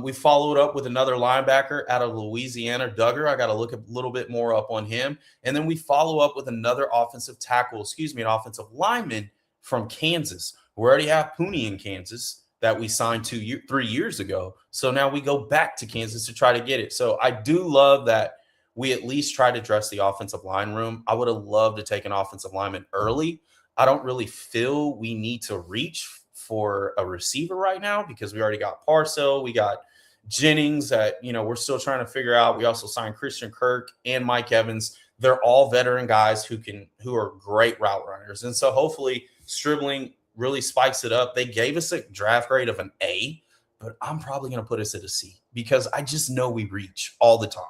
We followed up with another linebacker out of Louisiana, Duggar. I got to look a little bit more up on him. And then we follow up with another an offensive lineman from Kansas. We already have Pooney in Kansas that we signed 3 years ago. So now we go back to Kansas to try to get it. So I do love that we at least try to address the offensive line room. I would have loved to take an offensive lineman early. I don't really feel we need to reach for a receiver right now because we already got Parcell. We got Jennings that, we're still trying to figure out. We also signed Christian Kirk and Mike Evans. They're all veteran guys who are great route runners. And so hopefully Stribling really spikes it up. They gave us a draft grade of an A, but I'm probably going to put us at a C because I just know we reach all the time.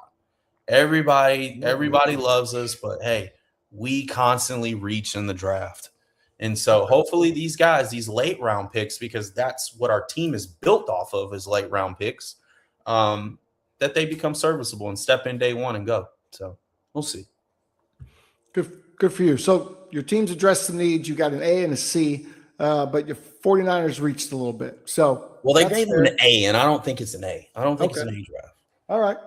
Everybody loves us, but hey, we constantly reach in the draft. And so hopefully these guys, these late round picks, because that's what our team is built off of is late round picks, that they become serviceable and step in day one and go. So we'll see. Good for you. So your team's addressed the needs. You got an A and a C, but your 49ers reached a little bit. So they gave them an A, and I don't think it's an A. I don't think it's an A draft. All right.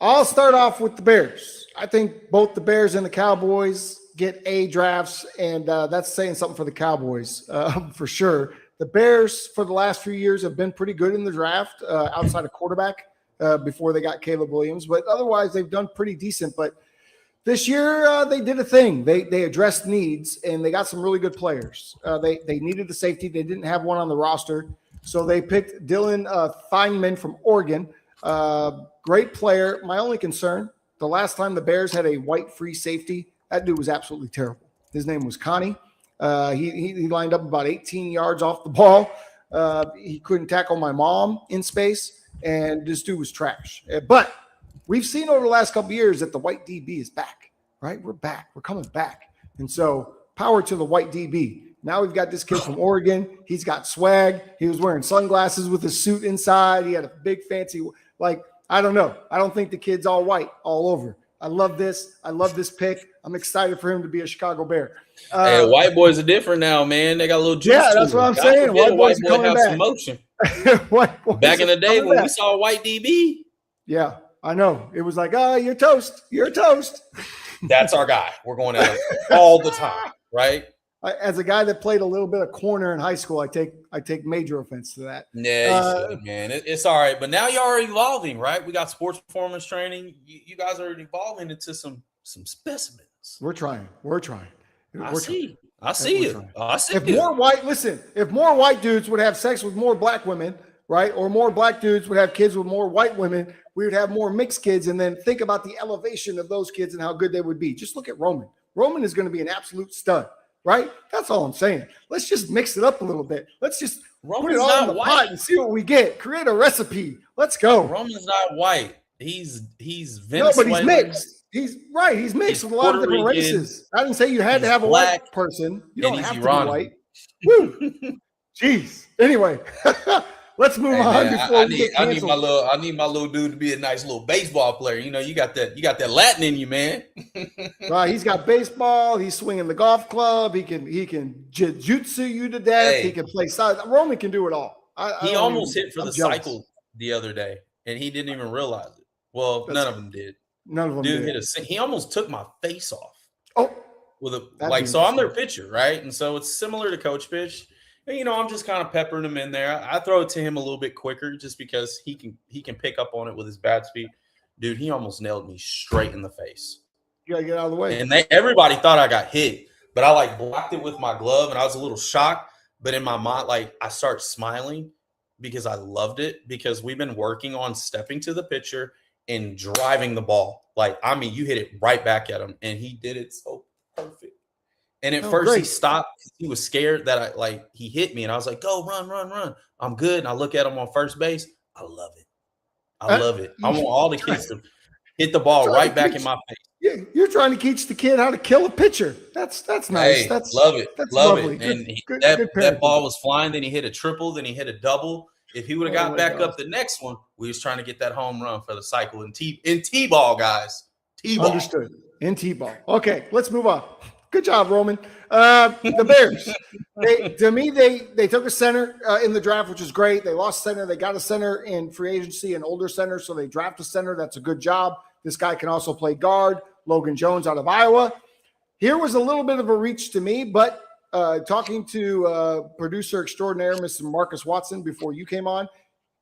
I'll start off with the Bears. I think both the Bears and the Cowboys get A drafts, and that's saying something for the Cowboys for sure. The Bears for the last few years have been pretty good in the draft outside of quarterback before they got Caleb Williams, but otherwise they've done pretty decent. But this year they did a thing. They addressed needs, and they got some really good players. They needed a safety. They didn't have one on the roster, so they picked Dylan Feynman from Oregon. Great player. My only concern, the last time the Bears had a white free safety, that dude was absolutely terrible. His name was Connie. He lined up about 18 yards off the ball. He couldn't tackle my mom in space, and this dude was trash. But we've seen over the last couple of years that the white DB is back, right? We're back. We're coming back. And so power to the white DB. Now we've got this kid from Oregon. He's got swag. He was wearing sunglasses with a suit inside. He had a big fancy, I don't know. I don't think the kid's all white all over. I love this. I love this pick. I'm excied for him to be a Chicago Bear. Hey, white boys are different now, man. They got a little juice. Yeah, that's what I'm saying. White boys are coming back. Some motion. Back in the day when we saw white DB. Yeah, I know. It was like, you're toast. You're toast. That's our guy. We're going at him all the time, right? as a guy that played a little bit of corner in high school, I take major offense to that. Yeah, you should, man. It's all right. But now y'all are evolving, right? We got sports performance training. You guys are evolving into some specimens. We're trying. I see you. If more white dudes would have sex with more black women, right? Or more black dudes would have kids with more white women, we would have more mixed kids. And then think about the elevation of those kids and how good they would be. Just look at Roman. Roman is going to be an absolute stud, right? That's all I'm saying. Let's just mix it up a little bit. Let's just put it all in the pot and see what we get. Create a recipe. Let's go. Roman's not white. He's Venezuelan. No, but he's mixed. He's right. He's mixed with a lot of different races. I didn't say you had to have a white person. You don't have to be white. Woo. Jeez. Anyway, let's move on. I need my little dude to be a nice little baseball player. You know, you got that Latin in you, man. Right. He's got baseball. He's swinging the golf club. He can jiu-jitsu you to death. Hey. He can play side. Roman can do it all. He almost hit for the cycle the other day, and he didn't even realize it. Well, none of them did. None of them did. He almost took my face off. Oh, so I'm their pitcher, right? And so it's similar to coach pitch. And, you know, I'm just kind of peppering him in there. I throw it to him a little bit quicker just because he can pick up on it with his bat speed. Dude, he almost nailed me straight in the face. You gotta get out of the way. And everybody thought I got hit, but I blocked it with my glove, and I was a little shocked. But in my mind, I start smiling because I loved it, because we've been working on stepping to the pitcher and driving the ball. You hit it right back at him, and he did it so perfect. And at first he stopped. He was scared that he hit me, and I was like, go, run. I'm good. And I look at him on first base. I love it. I want all the kids to hit the ball right back in my face. Yeah, you're trying to teach the kid how to kill a pitcher. That's nice. Hey, that's love it. That's love lovely. it. And that ball was flying. Then he hit a triple. Then he hit a double. If he would have got back up the next one, we was trying to get that home run for the cycle in T-ball, guys. T-ball. Understood. In T-ball. Okay, let's move on. Good job, Roman. The Bears. They took a center in the draft, which is great. They lost center. They got a center in free agency, an older center, so they draft a center. That's a good job. This guy can also play guard. Logan Jones out of Iowa. Here was a little bit of a reach to me, but talking to producer extraordinaire, Mr. Marcus Watson, before you came on,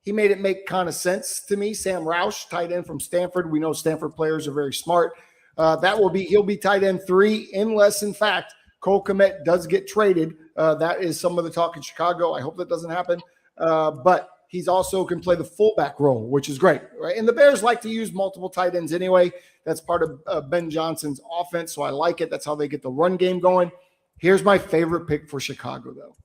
he made it make kind of sense to me. Sam Roush, tight end from Stanford. We know Stanford players are very smart. He'll be tight end 3 unless, in fact, Cole Kmet does get traded. That is some of the talk in Chicago. I hope that doesn't happen. But he's also can play the fullback role, which is great, right? And the Bears like to use multiple tight ends anyway. That's part of Ben Johnson's offense, so I like it. That's how they get the run game going. Here's my favorite pick for Chicago, though.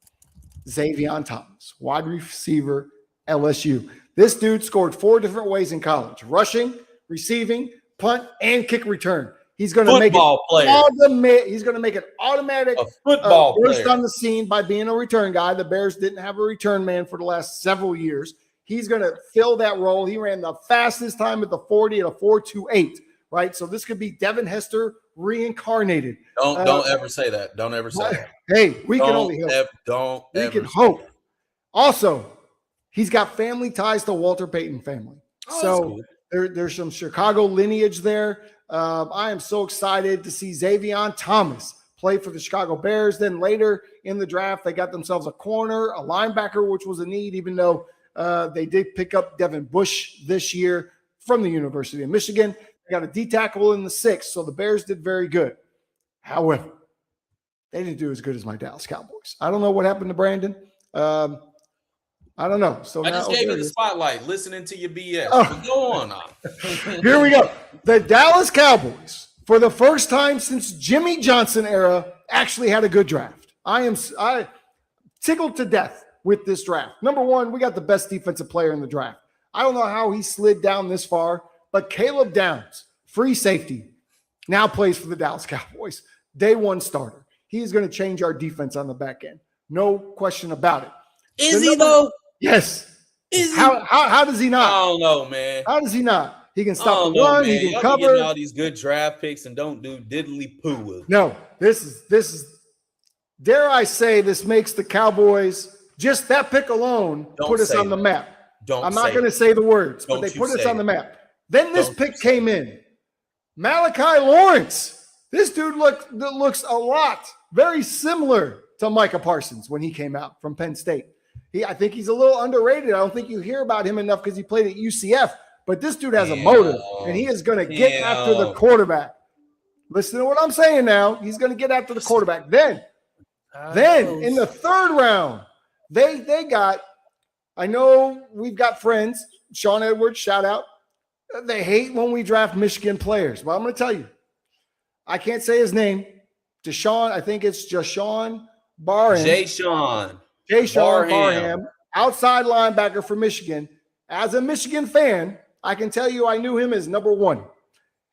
Xavier Thomas, wide receiver, LSU. This dude scored 4 different ways in college: rushing, receiving, punt, and kick return. He's going to make it He's going to make it automatic. A football burst player on the scene by being a return guy. The Bears didn't have a return man for the last several years. He's going to fill that role. He ran the fastest time at the 40 at a 4.28. Right, so this could be Devin Hester reincarnated. Don't ever say that. Don't ever say that. Hey, we can only hope. We can hope. Also, he's got family ties to Walter Payton family. So there's some Chicago lineage there. I am so excited to see Xavier Thomas play for the Chicago Bears. Then later in the draft, they got themselves a corner, a linebacker, which was a need, even though they did pick up Devin Bush this year from the University of Michigan. They got a D tackle in the 6th, so the Bears did very good. However, they didn't do as good as my Dallas Cowboys. I don't know what happened to Brandon. I don't know. So I just gave you the spotlight, listening to your BS. Go on. Here we go. The Dallas Cowboys, for the first time since Jimmy Johnson era, actually had a good draft. I tickled to death with this draft. Number one, we got the best defensive player in the draft. I don't know how he slid down this far, but Caleb Downs, free safety, now plays for the Dallas Cowboys. Day 1 starter. He is going to change our defense on the back end. No question about it. Is he, though? Yes. Is how does he not? I don't know, man. How does he not? He can stop the run. He can cover. Getting all these good draft picks and don't do diddly poo with. No, this is. Dare I say, this makes the Cowboys, just that pick alone, put us on the map. I'm not going to say the words, but they put us on the map. Then this pick came in. Malachi Lawrence. This dude looks a lot very similar to Micah Parsons when he came out from Penn State. I think he's a little underrated. I don't think you hear about him enough because he played at UCF. But this dude has a motor, and he is going to get after the quarterback. Listen to what I'm saying now. He's going to get after the quarterback. Then in the third round, they got – I know we've got friends. Sean Edwards, shout out. They hate when we draft Michigan players. Well, I'm going to tell you. I can't say his name. Deshaun, I think it's Jashawn Barham. Jay-Sean Barham, outside linebacker for Michigan. As a Michigan fan, I can tell you I knew him as number one.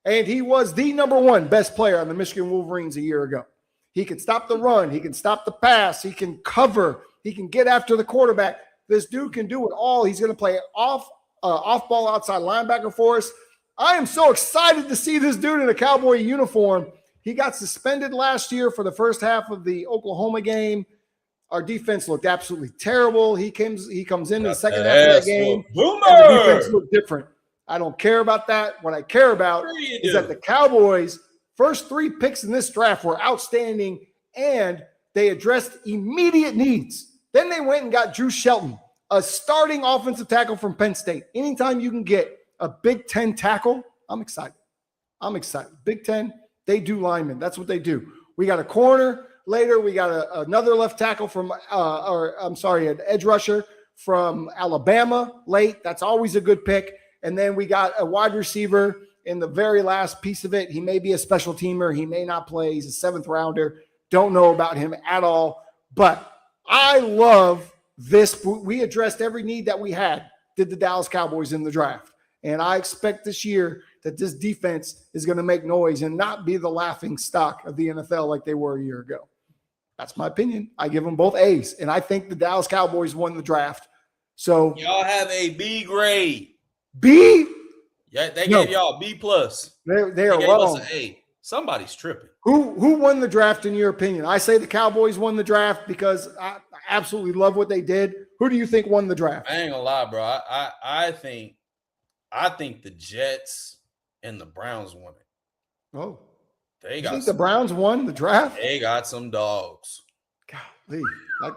And he was the number one best player on the Michigan Wolverines a year ago. He can stop the run. He can stop the pass. He can cover. He can get after the quarterback. This dude can do it all. He's going to play off-ball outside linebacker for us. I am so excited to see this dude in a Cowboy uniform. He got suspended last year for the first half of the Oklahoma game. Our defense looked absolutely terrible. He comes in the second half of that game. And the defense looked different. I don't care about that. What I care about is that the Cowboys' first 3 picks in this draft were outstanding, and they addressed immediate needs. Then they went and got Drew Shelton, a starting offensive tackle from Penn State. Anytime you can get a Big Ten tackle, I'm excited. Big Ten, they do linemen. That's what they do. We got a corner. Later, we got another left tackle from, an edge rusher from Alabama late. That's always a good pick. And then we got a wide receiver in the very last piece of it. He may be a special teamer. He may not play. He's a 7th rounder. Don't know about him at all. But I love this. We addressed every need that we had, did the Dallas Cowboys in the draft. And I expect this year that this defense is going to make noise and not be the laughing stock of the NFL like they were a year ago. That's my opinion. I give them both A's. And I think the Dallas Cowboys won the draft. So y'all have a B grade. B? Yeah, they gave y'all B plus. They are gave wrong. us an A. Somebody's tripping. Who won the draft in your opinion? I say the Cowboys won the draft because I absolutely love what they did. Who do you think won the draft? I ain't gonna lie, bro. I think the Jets and the Browns won it. Oh, you think the Browns won the draft? They got some dogs. Golly,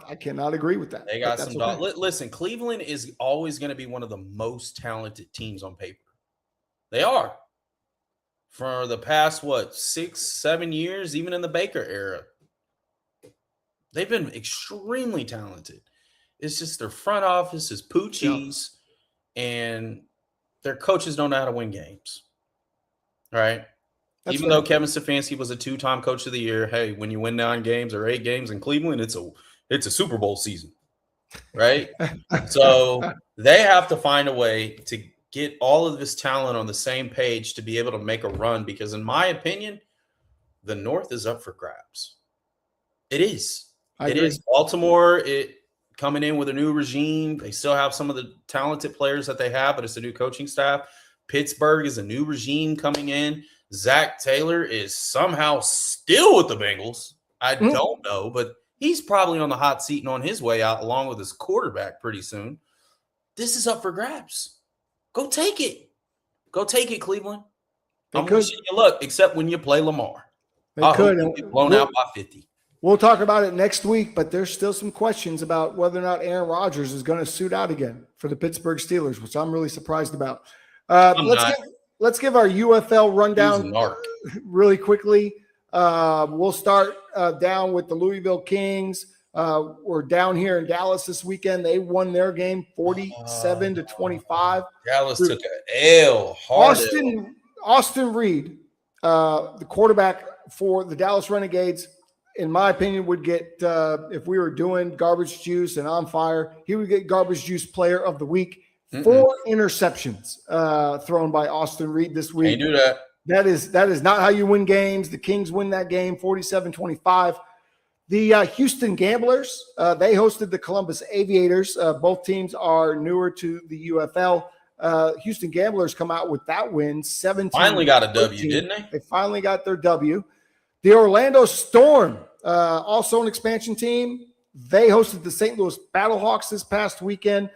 I cannot agree with that. They got some dogs. Listen, Cleveland is always going to be one of the most talented teams on paper. They are. For the past, 6-7 years, even in the Baker era, they've been extremely talented. It's just their front office is poochies, and their coaches don't know how to win games. Right? Even though Kevin Stefanski was a 2-time coach of the year, hey, when you win 9 games or 8 games in Cleveland, it's a Super Bowl season, right? So they have to find a way to get all of this talent on the same page to be able to make a run because, in my opinion, the North is up for grabs. It is. It is. Baltimore, coming in with a new regime. They still have some of the talented players that they have, but it's a new coaching staff. Pittsburgh is a new regime coming in. Zach Taylor is somehow still with the Bengals. I don't know, but he's probably on the hot seat and on his way out along with his quarterback pretty soon. This is up for grabs. Go take it. Go take it, Cleveland. I'm wishing you luck, except when you play Lamar. I hope you get blown out by 50. We'll talk about it next week, but there's still some questions about whether or not Aaron Rodgers is going to suit out again for the Pittsburgh Steelers, which I'm really surprised about. Let's give our UFL rundown really quickly. We'll start down with the Louisville Kings. We're down here in Dallas this weekend. They won their game 47-25. Dallas took an L. Austin Reed, the quarterback for the Dallas Renegades, in my opinion, would get, if we were doing garbage juice and on fire, he would get garbage juice player of the week. 4 interceptions thrown by Austin Reed this week. Can't do that. That is not how you win games. The Kings win that game 47-25. The Houston Gamblers, they hosted the Columbus Aviators. Both teams are newer to the UFL. Houston Gamblers come out with that win, 17. Finally got a W, didn't they? They finally got their W. The Orlando Storm, also an expansion team. They hosted the St. Louis Battlehawks this past weekend.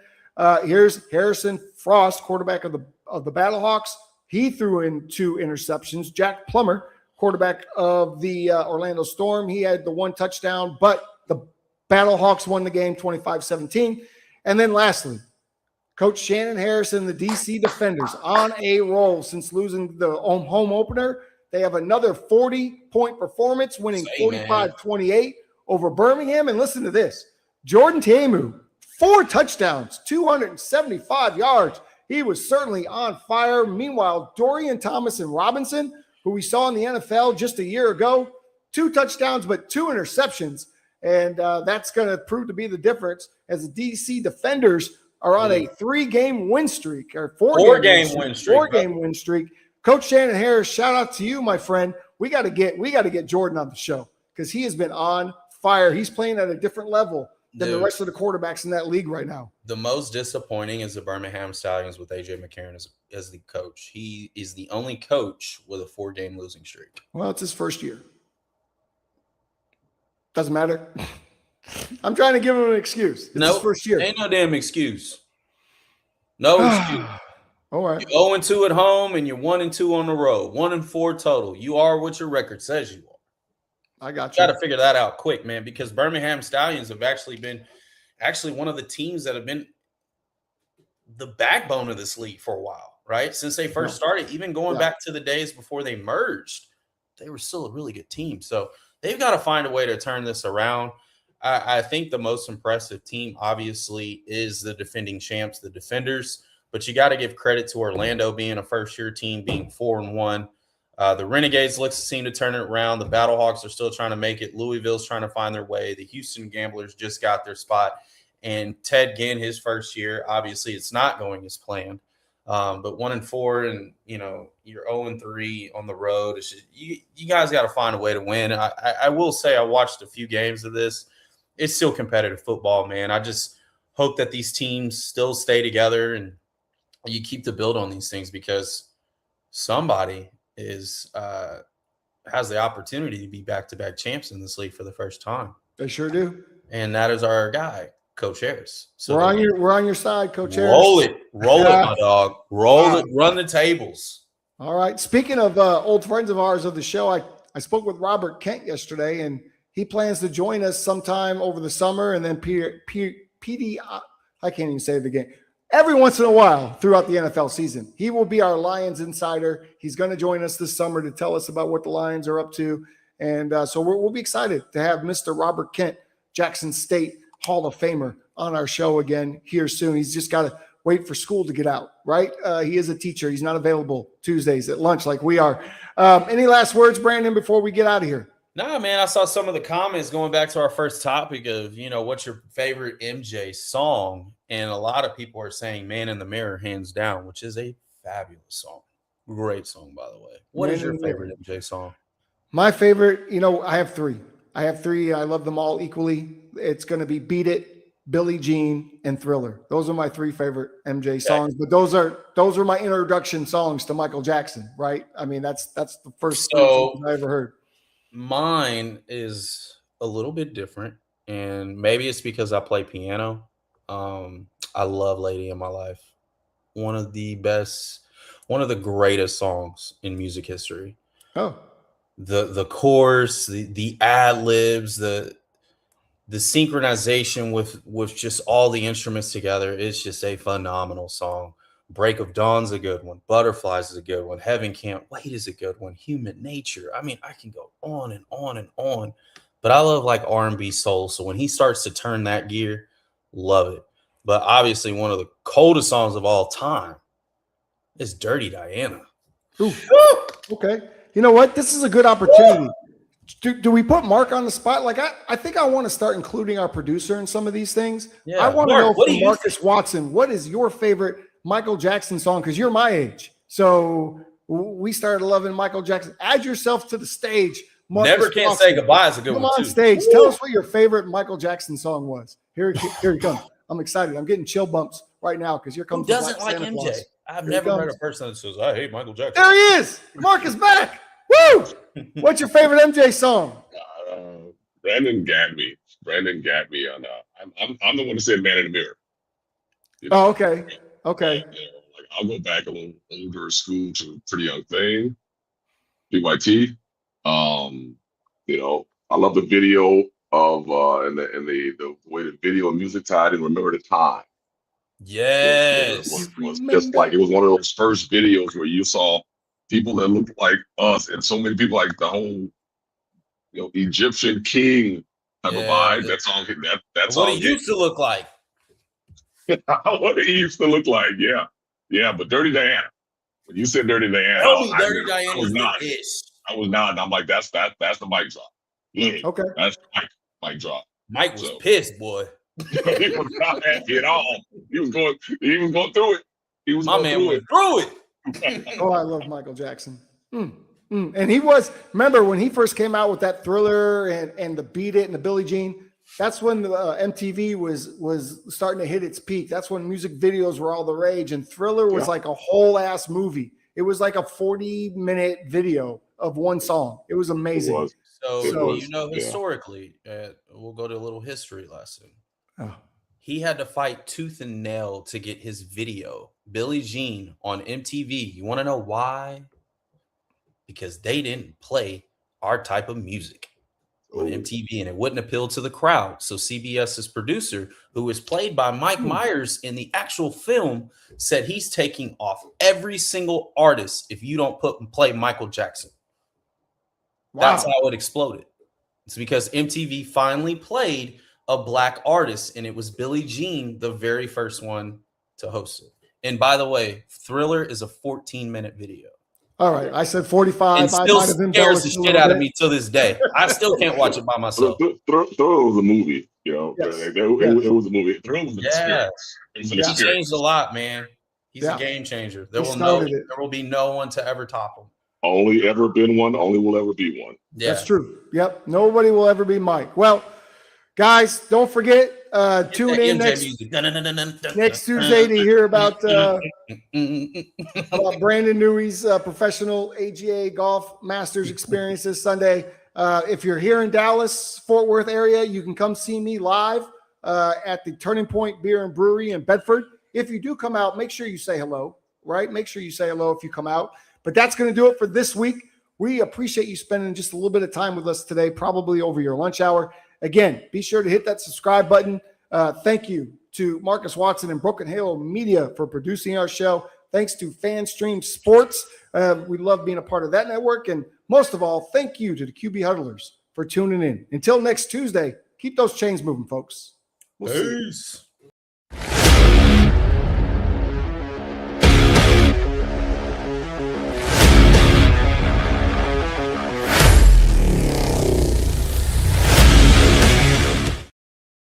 Here's Harrison Frost, quarterback of the Battlehawks. He threw in 2 interceptions. Jack Plummer quarterback of the Orlando Storm. He had the one touchdown, but the Battlehawks won the game 25-17. And then lastly, Coach Shannon Harrison, the DC Defenders, on a roll since losing the home opener. They have another 40-point performance, winning 45-28 over Birmingham. And listen to this. Jordan Ta'amu, 4 touchdowns, 275 yards. He was certainly on fire. Meanwhile, Dorian Thompson-Robinson, who we saw in the NFL just a year ago, 2 touchdowns, but 2 interceptions. And that's going to prove to be the difference as the DC Defenders are on a 3-game win streak or 4-game win streak. 4-game win streak. Coach Shannon Harris, shout out to you, my friend. We got to get Jordan on the show because he has been on fire. He's playing at a different level than the rest of the quarterbacks in that league right now. The most disappointing is the Birmingham Stallions with A.J. McCarron as the coach. He is the only coach with a 4-game losing streak. Well, it's his first year. Doesn't matter. I'm trying to give him an excuse. It's his first year. Ain't no damn excuse. No excuse. All right. You're 0-2 at home and you're 1-2 on the road. 1-4 total. You are what your record says you are. I got you. Got to figure that out quick, man, because Birmingham Stallions have actually been one of the teams that have been the backbone of this league for a while, right? Since they first started, even going back to the days before they merged, they were still a really good team. So they've got to find a way to turn this around. I think the most impressive team, obviously, is the defending champs, the Defenders. But you got to give credit to Orlando being a first-year team, being 4-1. The Renegades seem to turn it around. The Battlehawks are still trying to make it. Louisville's trying to find their way. The Houston Gamblers just got their spot. And Ted Ginn, his first year, obviously it's not going as planned. But 1-4 and, you're 0-3 on the road. It's just, you guys got to find a way to win. I will say I watched a few games of this. It's still competitive football, man. I just hope that these teams still stay together and you keep the build on these things because somebody has the opportunity to be back-to-back champs in this league for the first time. They sure do. And that is our guy, Coach Harris. So we're on your side, Coach Harris. Roll it, my dog. Roll it, run the tables. All right. Speaking of old friends of ours of the show, I spoke with Robert Kent yesterday, and he plans to join us sometime over the summer, and then PD, I can't even say it again. Every once in a while throughout the NFL season, he will be our Lions insider. He's going to join us this summer to tell us about what the Lions are up to. And so we'll be excited to have Mr. Robert Kent, Jackson State Hall of Famer, on our show again here soon. He's just got to wait for school to get out, right? He is a teacher. He's not available Tuesdays at lunch like we are. Any last words, Brandon, before we get out of here? Nah, man, I saw some of the comments going back to our first topic of, what's your favorite MJ song? And a lot of people are saying Man in the Mirror, hands down, which is a fabulous song. Great song, by the way. What is your favorite MJ song? My favorite, I have 3. I love them all equally. It's going to be Beat It, Billie Jean, and Thriller. Those are my 3 favorite MJ songs. But those are my introduction songs to Michael Jackson, right? I mean, that's the first songs I ever heard. Mine is a little bit different, and maybe it's because I play piano. I love Lady in My Life. One of the greatest songs in music history. Oh. The chorus, the ad-libs, the synchronization with just all the instruments together. It's just a phenomenal song. Break of Dawn's a good one. Butterflies is a good one. Heaven Can't Wait is a good one. Human Nature. I mean, I can go on and on and on. But I love like R&B soul. So when he starts to turn that gear, love it. But obviously one of the coldest songs of all time is Dirty Diana. Ooh. Okay. You know what? This is a good opportunity. Do we put Mark on the spot? Like, I think I want to start including our producer in some of these things. Yeah. I want to know from Marcus Watson, what is your favorite Michael Jackson song? Because you're my age. So we started loving Michael Jackson. Add yourself to the stage. Marcus Never Can't Watson. Say Goodbye is a good one, too. Come on stage. Tell us what your favorite Michael Jackson song was. Here he comes. I'm excited. I'm getting chill bumps right now because here comes Who doesn't like MJ? Claus. I've never heard a person that says, I hate Michael Jackson. There he is. Mark is back. Woo! What's your favorite MJ song? Brandon got me on. I'm the one that said Man in the Mirror. Oh, okay. Okay. I'll go back a little older school to Pretty Young Thing, PYT. You know, I love the video of and the way the video and music tied in. Remember the time. Yes. Was just like it was one of those first videos where you saw people that looked like us and so many people like the whole Egyptian king type of vibe. That's what all he used to look like. what he used to look like. Yeah. But Dirty Diana. When you said Dirty Diana, Tell me Dirty Diana was not. the ish. I was not. I'm like, that's the mic drop. Yeah, Okay. that's mic drop. Mike was pissed, boy. He was not happy at all. He was going through it. He was My man went through it. Oh, I love Michael Jackson. And he was, remember when he first came out with that Thriller and the Beat It and the Billie Jean, that's when the MTV was starting to hit its peak. That's when music videos were all the rage, and Thriller was like a whole ass movie. It was like a 40-minute video of one song. It was amazing. It was. So historically, we'll go to a little history lesson. Oh. He had to fight tooth and nail to get his video, Billie Jean, on MTV. You want to know why? Because they didn't play our type of music on MTV, and it wouldn't appeal to the crowd. So CBS's producer, who was played by Mike Myers in the actual film, said he's taking off every single artist if you don't play Michael Jackson. Wow. That's how it exploded. It's because MTV finally played a black artist, and it was Billie Jean, the very first one to host it. And by the way, Thriller is a 14-minute video. All right, I said 45. And still scares the shit out of me to this day. I still can't watch it by myself. Thriller was a movie, It was a movie. Thriller was an experience. He changed a lot, man. He's a game changer. There will be no one to ever top him. Only ever been one. Only will ever be one. Yeah. That's true. Yep. Nobody will ever be Mike. Well, guys, don't forget, tune in next Tuesday to hear about Brandon Newey's professional AGA Golf Masters experience this Sunday. If you're here in Dallas, Fort Worth area, you can come see me live at the Turning Point Beer and Brewery in Bedford. If you do come out, make sure you say hello, right? Make sure you say hello if you come out. But that's going to do it for this week. We appreciate you spending just a little bit of time with us today, probably over your lunch hour. Again, be sure to hit that subscribe button. Thank you to Marcus Watson and Broken Halo Media for producing our show. Thanks to FanStream Sports. We love being a part of that network. And most of all, thank you to the QB Huddlers for tuning in. Until next Tuesday, keep those chains moving, folks. We'll see you.